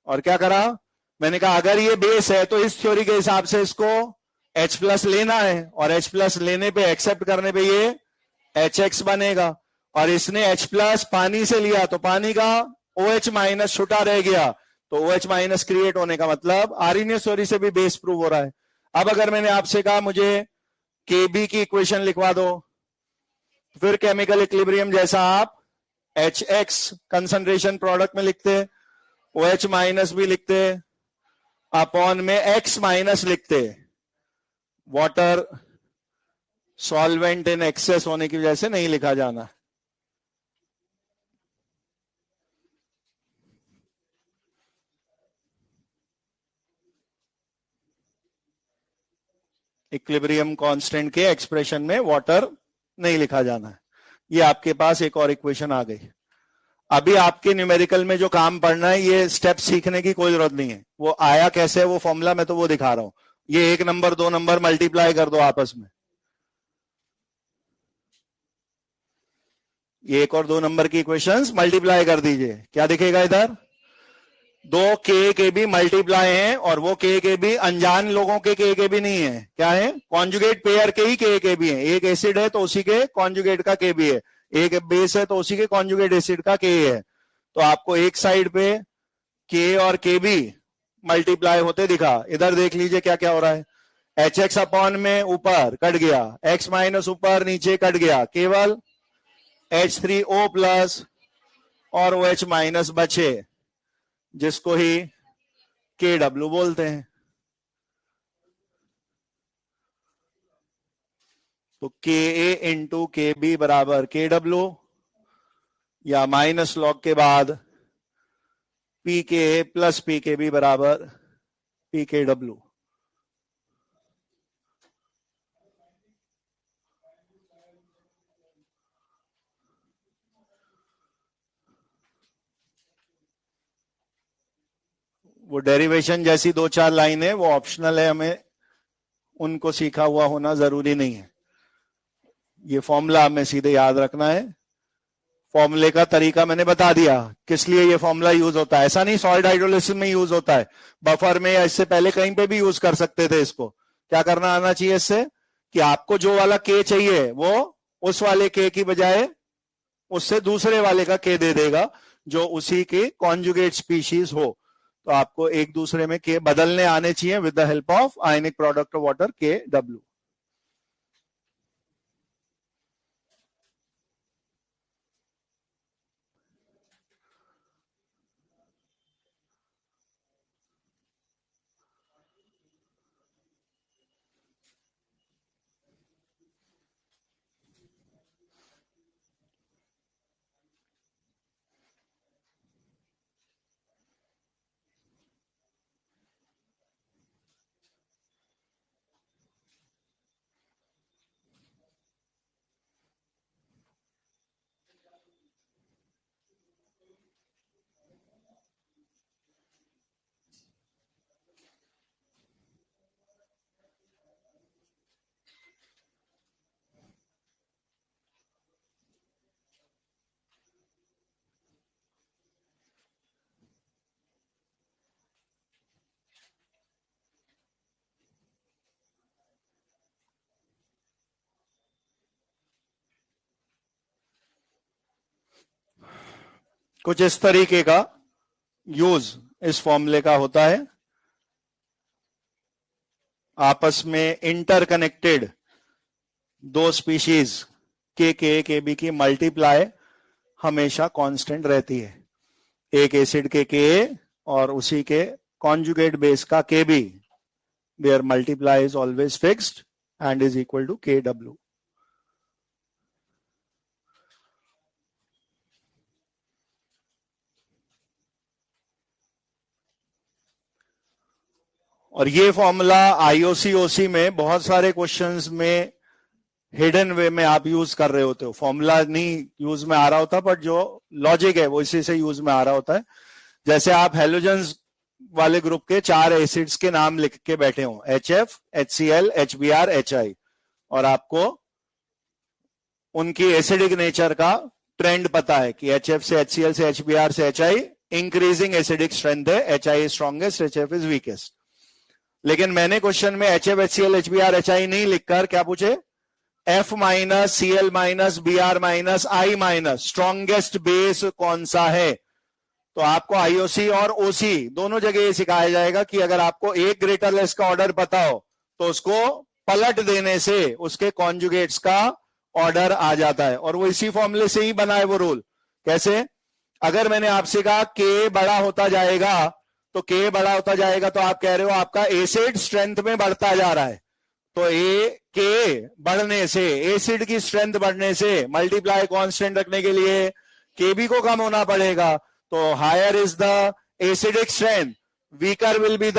और क्या करा, मैंने कहा अगर ये बेस है तो इस थ्योरी के हिसाब से इसको H+ लेना है और H+ लेने पे, एक्सेप्ट करने पे ये HX बनेगा। और इसने H+ पानी से लिया तो पानी का OH- छुटा रह गया, तो OH- क्रिएट होने का मतलब आर्हेनियस थ्योरी से भी बेस प्रूव हो रहा है। अब अगर मैंने आपसे कहा मुझे KB की इक्वेशन लिखवा दो, फिर केमिकल इक्विलिब्रियम जैसा आप HX कंसंट्रेशन प्रोडक्ट में लिखते, OH- भी लिखते, अपॉन में X- लिखते, वाटर सॉल्वेंट इन एक्सेस होने की वजह से नहीं लिखा जाना। इक्विलिब्रियम कांस्टेंट के एक्सप्रेशन में वाटर नहीं लिखा जाना है। ये आपके पास एक और इक्वेशन आ गई। अभी आपके न्यूमेरिकल में जो काम पढ़ना है, ये स्टेप सीखने की कोई जरूरत नहीं है, वो आया कैसे है वो फॉर्मूला मैं तो वो दिखा रहा हूं। ये 1 नंबर 2 नंबर मल्टीप्लाई कर दो आपस में, ये 1 और 2 नंबर की इक्वेशंस मल्टीप्लाई कर दीजिए। क्या दिखेगा इधर, 2 के भी मल्टीप्लाई हैं और वो के भी अनजान लोगों के भी नहीं है, क्या है, कॉन्जुगेट पेयर के ही के भी है। एक एसिड है तो उसी के कॉन्जुगेट का के भी है, एक बेस है तो उसी के कॉन्जुगेट एसिड का के है। तो आपको एक साइड पे के और के भी मल्टीप्लाई होते दिखा। इधर देख लीजिए क्या क्या हो रहा है, HX अपॉन में ऊपर कट गया, X- ऊपर नीचे कट गया, केवल H3O+ और OH- बचे, जिसको ही KW बोलते हैं। तो KA इंटू KB बराबर KW, या माइनस लॉग के बाद PKA प्लस PKB बराबर PKW। वो डेरिवेशन जैसी 2-4 लाइन है, वो ऑप्शनल है, हमें उनको सीखा हुआ होना जरूरी नहीं है। ये फॉर्मूला हमें सीधे याद रखना है। फॉर्मूले का तरीका मैंने बता दिया, किस लिए ये फॉर्मूला यूज होता है। ऐसा नहीं सॉलिड हाइड्रोलिसिस में यूज होता है, बफर में या इससे पहले कहीं पे भी यूज कर सकते थे इसको। क्या करना आना चाहिए इससे, कि आपको जो वाला के चाहिए वो उस वाले के की बजाय उससे दूसरे वाले का के दे देगा, जो उसी के कॉन्जुगेट स्पीशीज हो। तो आपको एक दूसरे में के बदलने आने चाहिए with the help of ionic product of water KW। कुछ इस तरीके का यूज इस फॉर्मूले का होता है। आपस में इंटरकनेक्टेड दो स्पीशीज के बी की मल्टीप्लाई हमेशा कांस्टेंट रहती है। एक एसिड के और उसी के कॉन्जुगेट बेस का K B, there multiply is always fixed and is equal to KW। और ये फॉर्मूला IOC-OC में बहुत सारे क्वेश्चंस में हिडन वे में आप यूज कर रहे होते हो। फॉर्मूला नहीं यूज में आ रहा होता, बट जो लॉजिक है वो इसी से यूज में आ रहा होता है। जैसे आप हेलोजन्स वाले ग्रुप के 4 एसिड्स के नाम लिख के बैठे हो, HF, HCl, HBr, HI, और आपको उनकी एसिडिक नेचर का ट्रेंड पता है कि HF से HCl से HBr से HI इंक्रीजिंग एसिडिक स्ट्रेंथ है, HI is strongest, HF is weakest. लेकिन मैंने क्वेश्चन में HF, HCl, HBr, HI नहीं लिखकर क्या पूछे, F minus, Cl minus, Br minus, I minus, strongest base कौन सा है। तो आपको IOC और OC दोनों जगह ये सिखाया जाएगा कि अगर आपको एक ग्रेटर लेस का ऑर्डर पता हो तो उसको पलट देने से उसके कॉन्जुगेट्स का ऑर्डर आ जाता है, और वो इसी फॉर्मूले से ही बना है वो रूल। कैसे, अगर मैंने आपसे कहा K बड़ा होता जाएगा तो K बड़ा होता जाएगा, तो आप कह रहे हो आपका एसिड स्ट्रेंथ में बढ़ता जा रहा है, तो K बढ़ने से, एसिड की स्ट्रेंथ बढ़ने से, मल्टीप्लाई कांस्टेंट रखने के लिए Kb को कम होना पड़ेगा, तो higher is the acidic strength, weaker will be the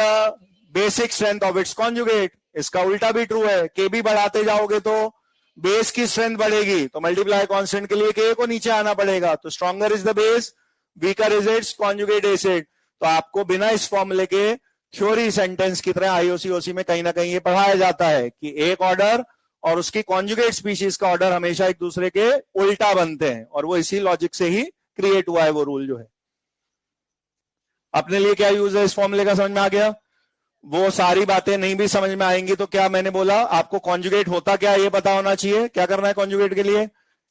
basic strength of its conjugate. इसका उल्टा भी ट्रू है, Kb बढ़ाते जाओगे तो बेस की स्ट्रेंथ बढ़ेगी, तो मल्टीप्लाई कांस्टेंट के लिए K को नीचे आना पड़ेगा, तो stronger is the base, weaker is it's conjugate acid. तो आपको बिना इस फॉर्मूले के थ्योरी सेंटेंस की तरह IOC OC में कहीं ना कहीं ये पढ़ाया जाता है कि एक ऑर्डर और उसकी कॉन्जुगेट स्पीशीज का ऑर्डर हमेशा एक दूसरे के उल्टा बनते हैं, और वो इसी लॉजिक से ही क्रिएट हुआ है वो रूल जो है। अपने लिए क्या यूज है इस फॉर्मूले का, समझ में आ गया। वो सारी बातें नहीं भी समझ में आएंगी तो क्या मैंने बोला, आपको कॉन्जुगेट होता क्या ये पता होना चाहिए। क्या करना है कॉन्जुगेट के लिए,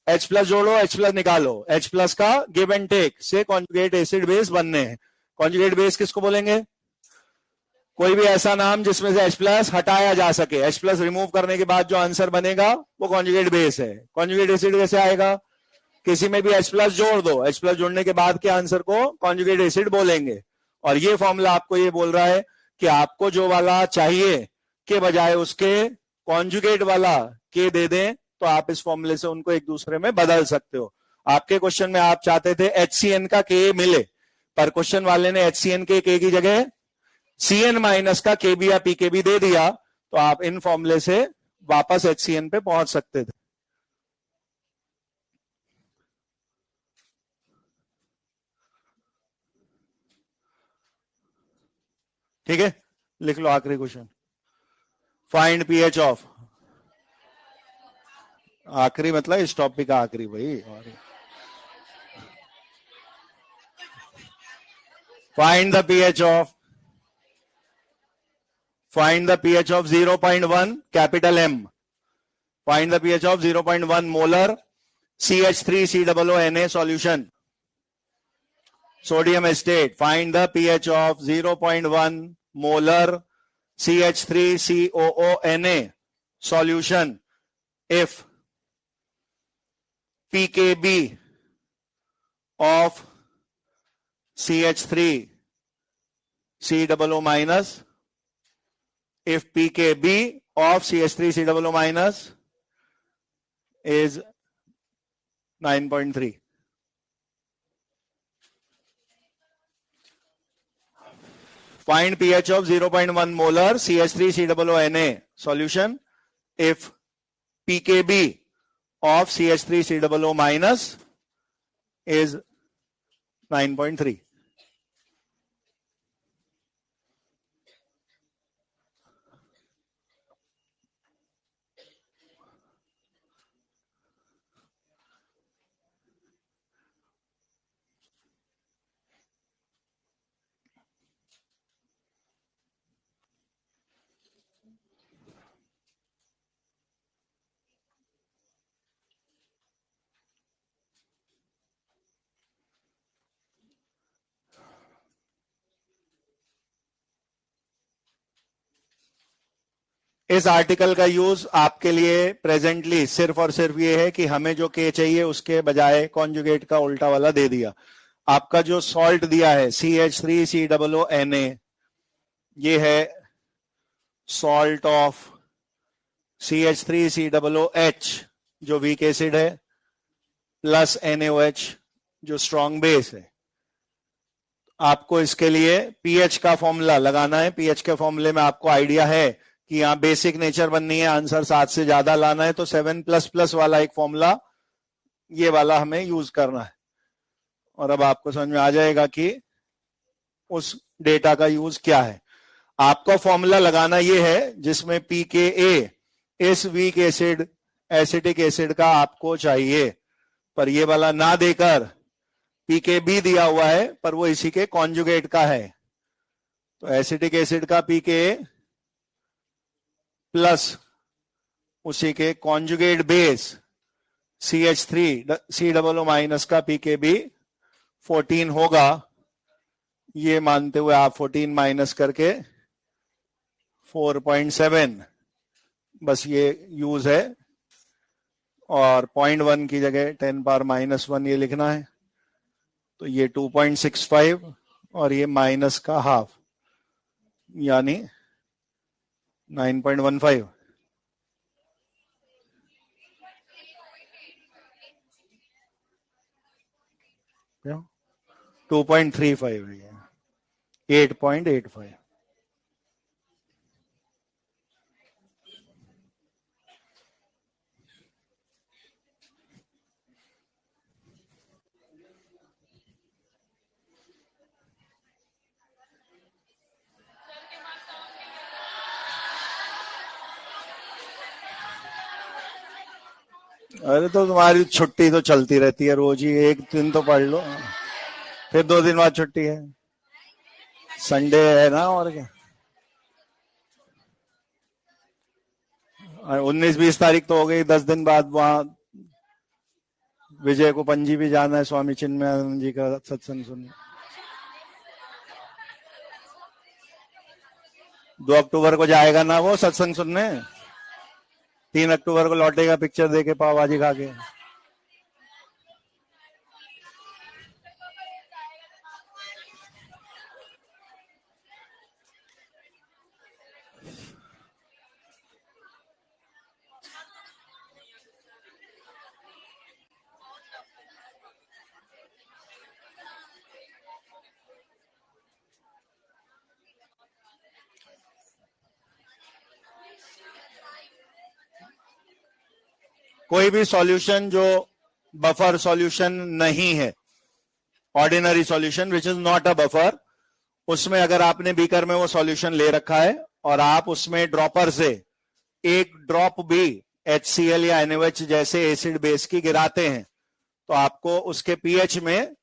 H प्लस जोड़ो, H प्लस निकालो, H प्लस का गिव एंड टेक से कॉन्जुगेट एसिड बेस बनने हैं। कॉन्जुगेट बेस किसको बोलेंगे, कोई भी ऐसा नाम जिसमें से H प्लस हटाया जा सके, H प्लस रिमूव करने के बाद जो आंसर बनेगा वो कॉन्जुगेट बेस है। कॉन्जुगेट एसिड कैसे आएगा, किसी में भी H प्लस जोड़ दो, H प्लस जोड़ने के बाद के आंसर को कॉन्जुगेट एसिड बोलेंगे। और ये फॉर्मूला आपको ये बोल रहा है कि आपको जो वाला चाहिए के बजाय उसके कॉन्जुगेट वाला के दे दें, तो आप इस फॉर्मूले से उनको एक दूसरे में बदल सकते हो। आपके क्वेश्चन में आप चाहते थे HCN का के मिले, पर क्वेश्चन वाले ने HCN के की जगह CN माइनस का KB या PKB दे दिया, तो आप इन फॉर्मूले से वापस HCN पे पहुंच सकते थे। ठीक है, लिख लो आखिरी क्वेश्चन, फाइंड पीएच ऑफ, आखिरी मतलब इस टॉपिक का आखिरी भाई, find the pH of, find the pH of 0.1 capital M, find the pH of 0.1 molar CH3COONA solution, sodium acetate, find the pH of 0.1 molar CH3COONA solution if pKb of CH3COO minus, if pKb of CH3COO minus is 9.3. Find pH of 0.1 molar CH3COONA solution if pKb of CH3COO minus is 9.3. इस आर्टिकल का यूज आपके लिए प्रेजेंटली सिर्फ और सिर्फ ये है कि हमें जो के चाहिए उसके बजाय कॉन्जुगेट का उल्टा वाला दे दिया। आपका जो सॉल्ट दिया है CH3COONA, ये है सॉल्ट ऑफ CH3COOH जो वीक एसिड है, प्लस NaOH जो स्ट्रॉन्ग बेस है। आपको इसके लिए पीएच का फॉर्मूला लगाना है। पीएच के फॉर्मूले में आपको आइडिया है कि यहाँ बेसिक नेचर बननी है, आंसर 7 से ज्यादा लाना है, तो 7++ वाला एक फॉर्मूला ये वाला हमें यूज करना है। और अब आपको समझ में आ जाएगा कि उस डेटा का यूज क्या है। आपका फॉर्मूला लगाना ये है जिसमें pKa इस वीक एसिड एसिटिक एसिड का आपको चाहिए, पर ये वाला ना देकर pKb दिया हुआ है पर वो इसी के कॉन्जुगेट का है। तो एसिटिक एसिड का pKa प्लस उसी के conjugate base CH3 COO minus का pKb 14 होगा। ये मानते हुए आप 14 माइनस करके 4.7 बस ये यूज है, और 0.1 की जगह 10⁻⁻1 ये लिखना है। तो ये 2.65 और ये माइनस का हाफ यानी 9.15। क्या 2.35 है, 8.85। अरे तो तुम्हारी छुट्टी तो चलती रहती है रोज ही, एक दिन तो पढ़ लो, फिर 2 दिन बाद छुट्टी है, संडे है ना, और क्या। 19-20 तारीख तो हो गई, 10 दिन बाद वहां विजय को पणजी भी जाना है स्वामी चिन्मयानंद जी का सत्संग सुनने। 2 अक्टूबर को जाएगा ना वो सत्संग सुनने, 3 अक्टूबर को लौटेगा पिक्चर देके पाव भाजी खा के। कोई भी सॉल्यूशन जो बफर सॉल्यूशन नहीं है, ordinary solution which is not a buffer, उसमें अगर आपने बीकर में वो सॉल्यूशन ले रखा है और आप उसमें ड्रॉपर से एक ड्रॉप भी HCl या NaOH जैसे एसिड बेस की गिराते हैं तो आपको उसके पीएच में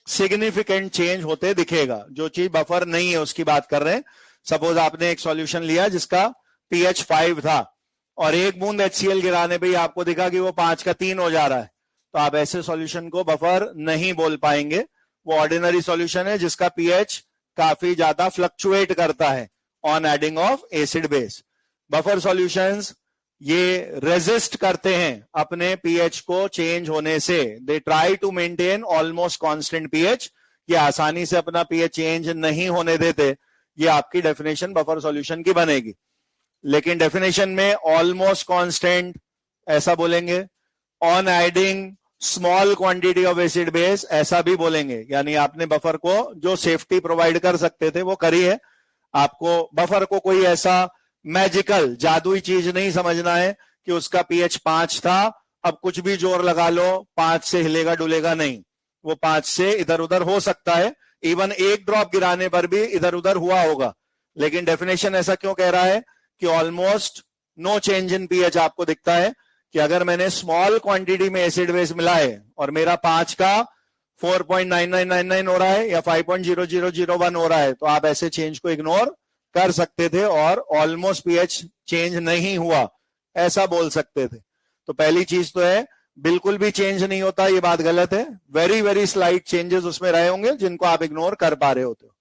सिग्निफिकेंट चेंज होते दिखेगा। जो चीज बफर नहीं है उसकी बात कर रहे हैं। सपोज आपने एक सॉल्यूशन लिया जिसका pH 5 था और एक बूंद HCl गिराने पे ही आपको दिखा कि वो 5 का 3 हो जा रहा है, तो आप ऐसे सॉल्यूशन को बफर नहीं बोल पाएंगे। वो ऑर्डिनरी सॉल्यूशन है जिसका pH काफी ज्यादा फ्लक्चुएट करता है on adding of acid base. Buffer solutions ये रेजिस्ट करते हैं अपने pH को चेंज होने से, they try to maintain almost constant pH, ये आसानी से अपना pH चेंज नहीं होने देते। ये आपकी डेफिनेशन बफर सॉल्यूशन की बनेगी। लेकिन डेफिनेशन में ऑलमोस्ट कांस्टेंट ऐसा बोलेंगे, on adding small quantity of acid base ऐसा भी बोलेंगे। यानी आपने बफर को जो सेफ्टी प्रोवाइड कर सकते थे वो करी है। आपको बफर को कोई ऐसा मैजिकल जादुई चीज नहीं समझना है कि उसका pH 5 था, अब कुछ भी जोर लगा लो 5 से हिलेगा डुलेगा नहीं, वो 5 से इधर उधर हो सकता है, इवन एक ड्रॉप गिराने पर भी इधर उधर हुआ होगा। लेकिन डेफिनेशन ऐसा क्यों कह रहा है कि almost no change in pH आपको दिखता है कि अगर मैंने स्मॉल क्वांटिटी में एसिड बेस मिला है और मेरा 5 का 4.9999 हो रहा है या 5.0001 हो रहा है, तो आप ऐसे चेंज को इग्नोर कर सकते थे और ऑलमोस्ट pH चेंज नहीं हुआ ऐसा बोल सकते थे। तो पहली चीज तो है बिल्कुल भी चेंज नहीं होता, ये बात गलत है। वेरी वेरी स्लाइट चेंजेस उसमें रहे होंगे जिनको आप इग्नोर कर पा रहे होते हो।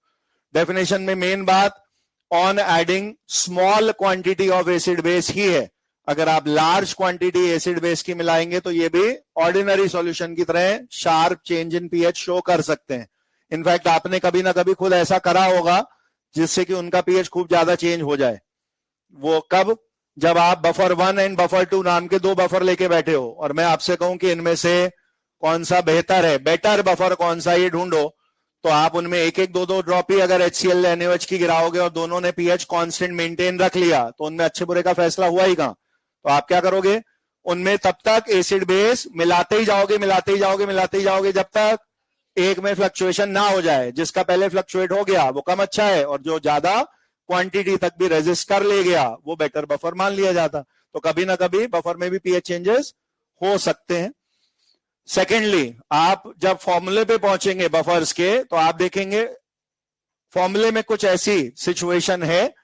डेफिनेशन में मेन बात on adding small quantity of acid base ही है। अगर आप लार्ज क्वांटिटी एसिड बेस की मिलाएंगे तो ये भी ऑर्डिनरी सॉल्यूशन की तरह sharp change in pH show कर सकते हैं। इनफैक्ट आपने कभी ना कभी खुद ऐसा करा होगा जिससे कि उनका pH खूब ज्यादा चेंज हो जाए। वो कब? जब आप बफर 1 एंड बफर 2 नाम के 2 बफर लेके बैठे हो और मैं आपसे कहूं कि इनमें से कौन सा बेहतर है, बेटर बफर कौन सा, ये ढूंढो, तो आप उनमें एक एक 2-2 ड्रॉप ही अगर HCl NaOH की गिराओगे और दोनों ने pH कांस्टेंट मेंटेन रख लिया तो उनमें अच्छे बुरे का फैसला हुआ ही कहां। तो आप क्या करोगे, उनमें तब तक एसिड बेस मिलाते ही जाओगे, मिलाते ही जाओगे, मिलाते ही जाओगे जब तक एक में फ्लक्चुएशन ना हो जाए, जिसका पहले फ्लक्चुएट हो गया वो कम अच्छा है, और जो ज्यादा क्वांटिटी तक भी रेजिस्ट कर ले गया वो बेटर बफर मान लिया जाता। तो कभी ना कभी बफर में भी पीएच चेंजेस हो सकते हैं। सेकेंडली, आप जब फॉर्मूले पे पहुंचेंगे बफर्स के, तो आप देखेंगे फॉर्मूले में कुछ ऐसी सिचुएशन है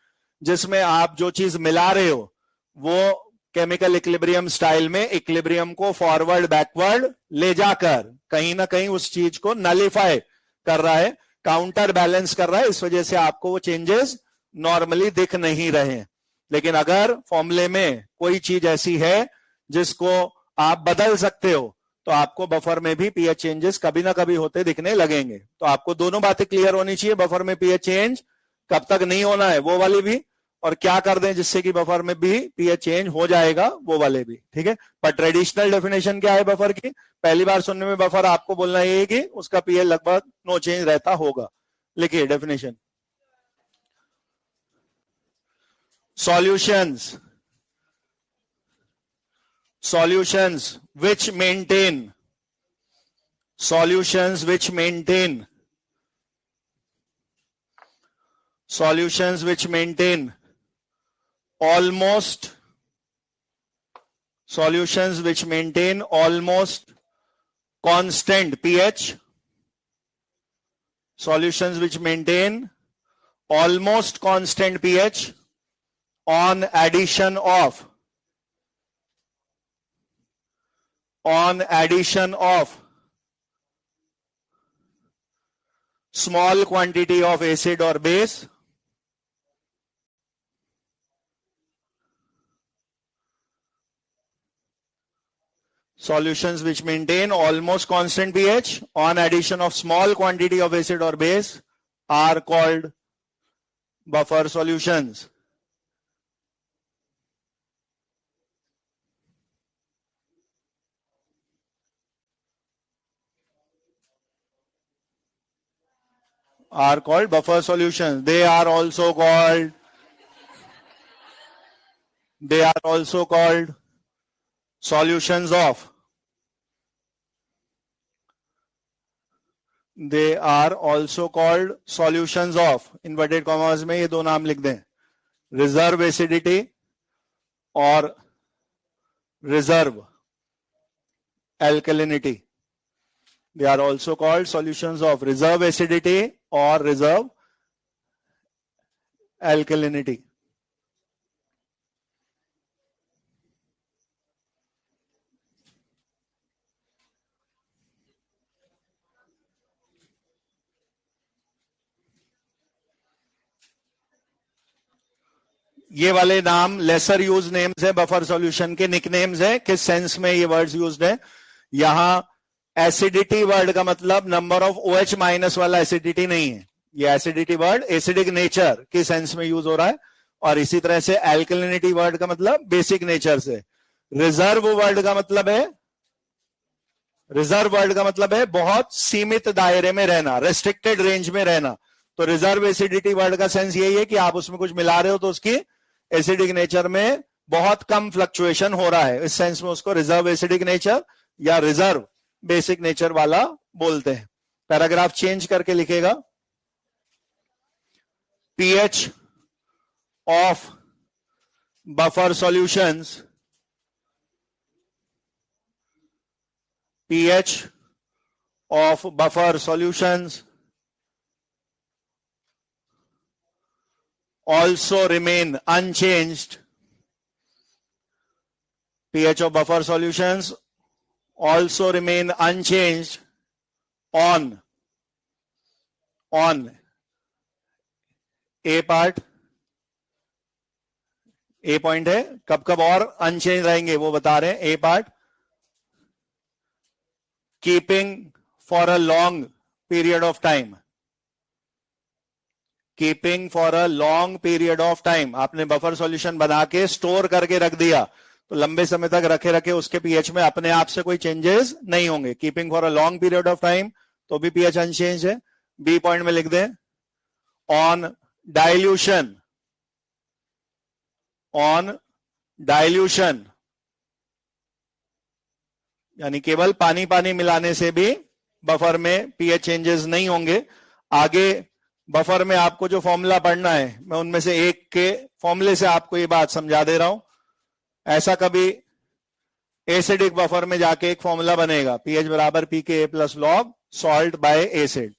जिसमें आप जो चीज मिला रहे हो वो केमिकल इक्विलिब्रियम स्टाइल में इक्विलिब्रियम को फॉरवर्ड बैकवर्ड ले जाकर कहीं ना कहीं उस चीज को नलिफाई कर रहा है, काउंटर बैलेंस कर रहा है, इस वजह से आपको वो चेंजेस नॉर्मली दिख नहीं रहे। लेकिन अगर फॉर्मूले में कोई चीज ऐसी है जिसको आप बदल सकते हो, तो आपको बफर में भी पीएच चेंजेस कभी ना कभी होते दिखने लगेंगे। तो आपको दोनों बातें क्लियर होनी चाहिए, बफर में पीएच चेंज कब तक नहीं होना है वो वाली भी, और क्या कर दें जिससे कि बफर में भी पीएच चेंज हो जाएगा वो वाले भी, ठीक है। पर ट्रेडिशनल डेफिनेशन क्या है बफर की? पहली बार सुनने में बफर आपको बोलना ये कि उसका पीएच लगभग नो चेंज रहता होगा। लिखिए definition. Solutions which maintain solutions which maintain almost constant pH, solutions which maintain almost constant pH on addition of small quantity of acid or base, solutions which maintain almost constant pH on addition of small quantity of acid or base are called buffer solutions. Are called buffer solutions. They are also called solutions of. They are also called solutions of. Inverted commas में ये दो नाम लिख दें, रिजर्व एसिडिटी और reserve alkalinity. They are also called solutions of reserve acidity or reserve alkalinity. ये वाले नाम लेसर यूज नेम्स है बफर सॉल्यूशन के, निकनेम्स है। किस सेंस में ये वर्ड्स यूज्ड है? यहां एसिडिटी वर्ड का मतलब नंबर ऑफ OH माइनस वाला एसिडिटी नहीं है, ये एसिडिटी वर्ड एसिडिक नेचर के सेंस में यूज हो रहा है। और इसी तरह से एल्कलिनिटी वर्ड का मतलब बेसिक नेचर से। रिजर्व वर्ड का मतलब है बहुत सीमित दायरे में रहना, रेस्ट्रिक्टेड रेंज में रहना। तो रिजर्व एसिडिटी वर्ड का सेंस यही है कि आप उसमें कुछ मिला रहे हो तो उसकी एसिडिक नेचर में बहुत कम फ्लक्चुएशन हो रहा है, इस सेंस में उसको रिजर्व एसिडिक नेचर या रिजर्व बेसिक नेचर वाला बोलते हैं। पैराग्राफ चेंज करके लिखेगा, pH of buffer solutions, pH of buffer solutions also remain unchanged. pH of buffer solutions also remain unchanged on A part. A point है, कब कब और अनचेंज रहेंगे वो बता रहे हैं। A part, keeping for a long period of time. Keeping for a long period of time. आपने बफर सॉल्यूशन बना के स्टोर करके रख दिया तो लंबे समय तक रखे रखे उसके पीएच में अपने आप से कोई चेंजेस नहीं होंगे। Keeping for a long period of time तो भी पीएच अनचेंज है। बी पॉइंट में लिख दें, ऑन डाइल्यूशन यानी केवल पानी पानी मिलाने से भी बफर में पीएच चेंजेस नहीं होंगे। आगे बफर में आपको जो फॉर्मूला पढ़ना है, मैं उनमें से एक के फॉर्मूले से आपको ये बात समझा दे रहा हूं। ऐसा कभी एसिडिक बफर में जाके एक फॉर्मूला बनेगा, पीएच बराबर P K A plus log salt by acid.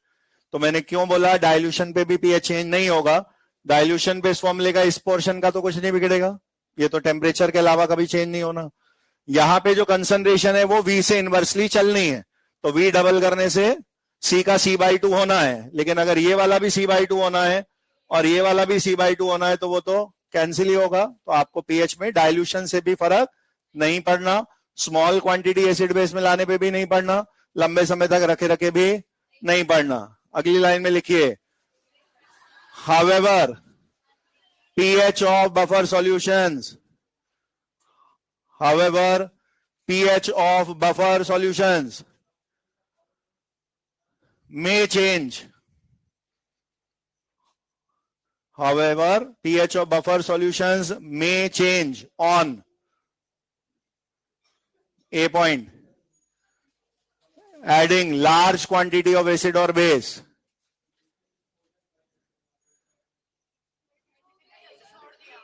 तो मैंने क्यों बोला डाइल्यूशन पे भी पीएच चेंज नहीं होगा? डाइल्यूशन पे इस फॉर्मूले का इस पोर्शन का तो कुछ नहीं बिगड़ेगा, ये तो टेम्परेचर के अलावा कभी चेंज नहीं होना। यहां पे जो कंसंट्रेशन है वो V से इनवर्सली चलनी है, तो V डबल करने से C का C/2 होना है। लेकिन अगर ये वाला भी C/2 होना है और ये वाला भी C/2 होना है तो वो तो कैंसिल ही होगा। तो आपको पीएच में डाइल्यूशन से भी फर्क नहीं पड़ना, स्मॉल क्वांटिटी एसिड बेस में लाने पे भी नहीं पड़ना, लंबे समय तक रखे रखे भी नहीं पड़ना। अगली लाइन में लिखिए, however pH of buffer solutions, however pH of buffer solutions may change, however pH of buffer solutions may change on A point adding large quantity of acid or base,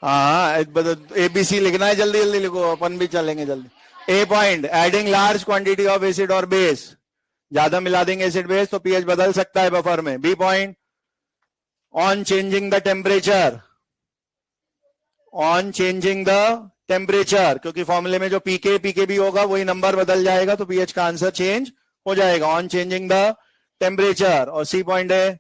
हाँ ABC लिखना है, जल्दी जल्दी लिखो, अपन भी चलेंगे जल्दी। A point adding large quantity of acid और बेस, ज्यादा मिला देंगे एसिड बेस तो पीएच बदल सकता है बफर में। B point on changing the temperature, on changing the temperature, क्योंकि फॉर्मूले में जो पीके भी होगा वही नंबर बदल जाएगा तो पीएच का आंसर चेंज हो जाएगा, ऑन चेंजिंग द टेम्परेचर। और सी पॉइंट है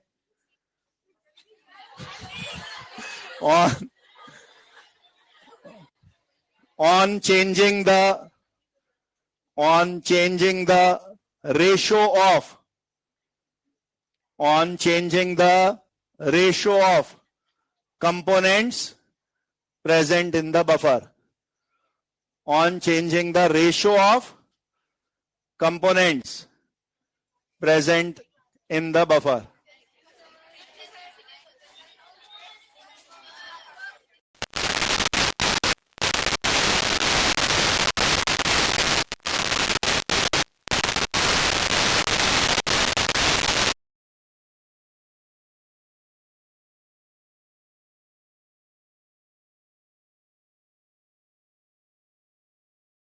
on changing the ratio of components present in the buffer, on changing the ratio of components present in the buffer।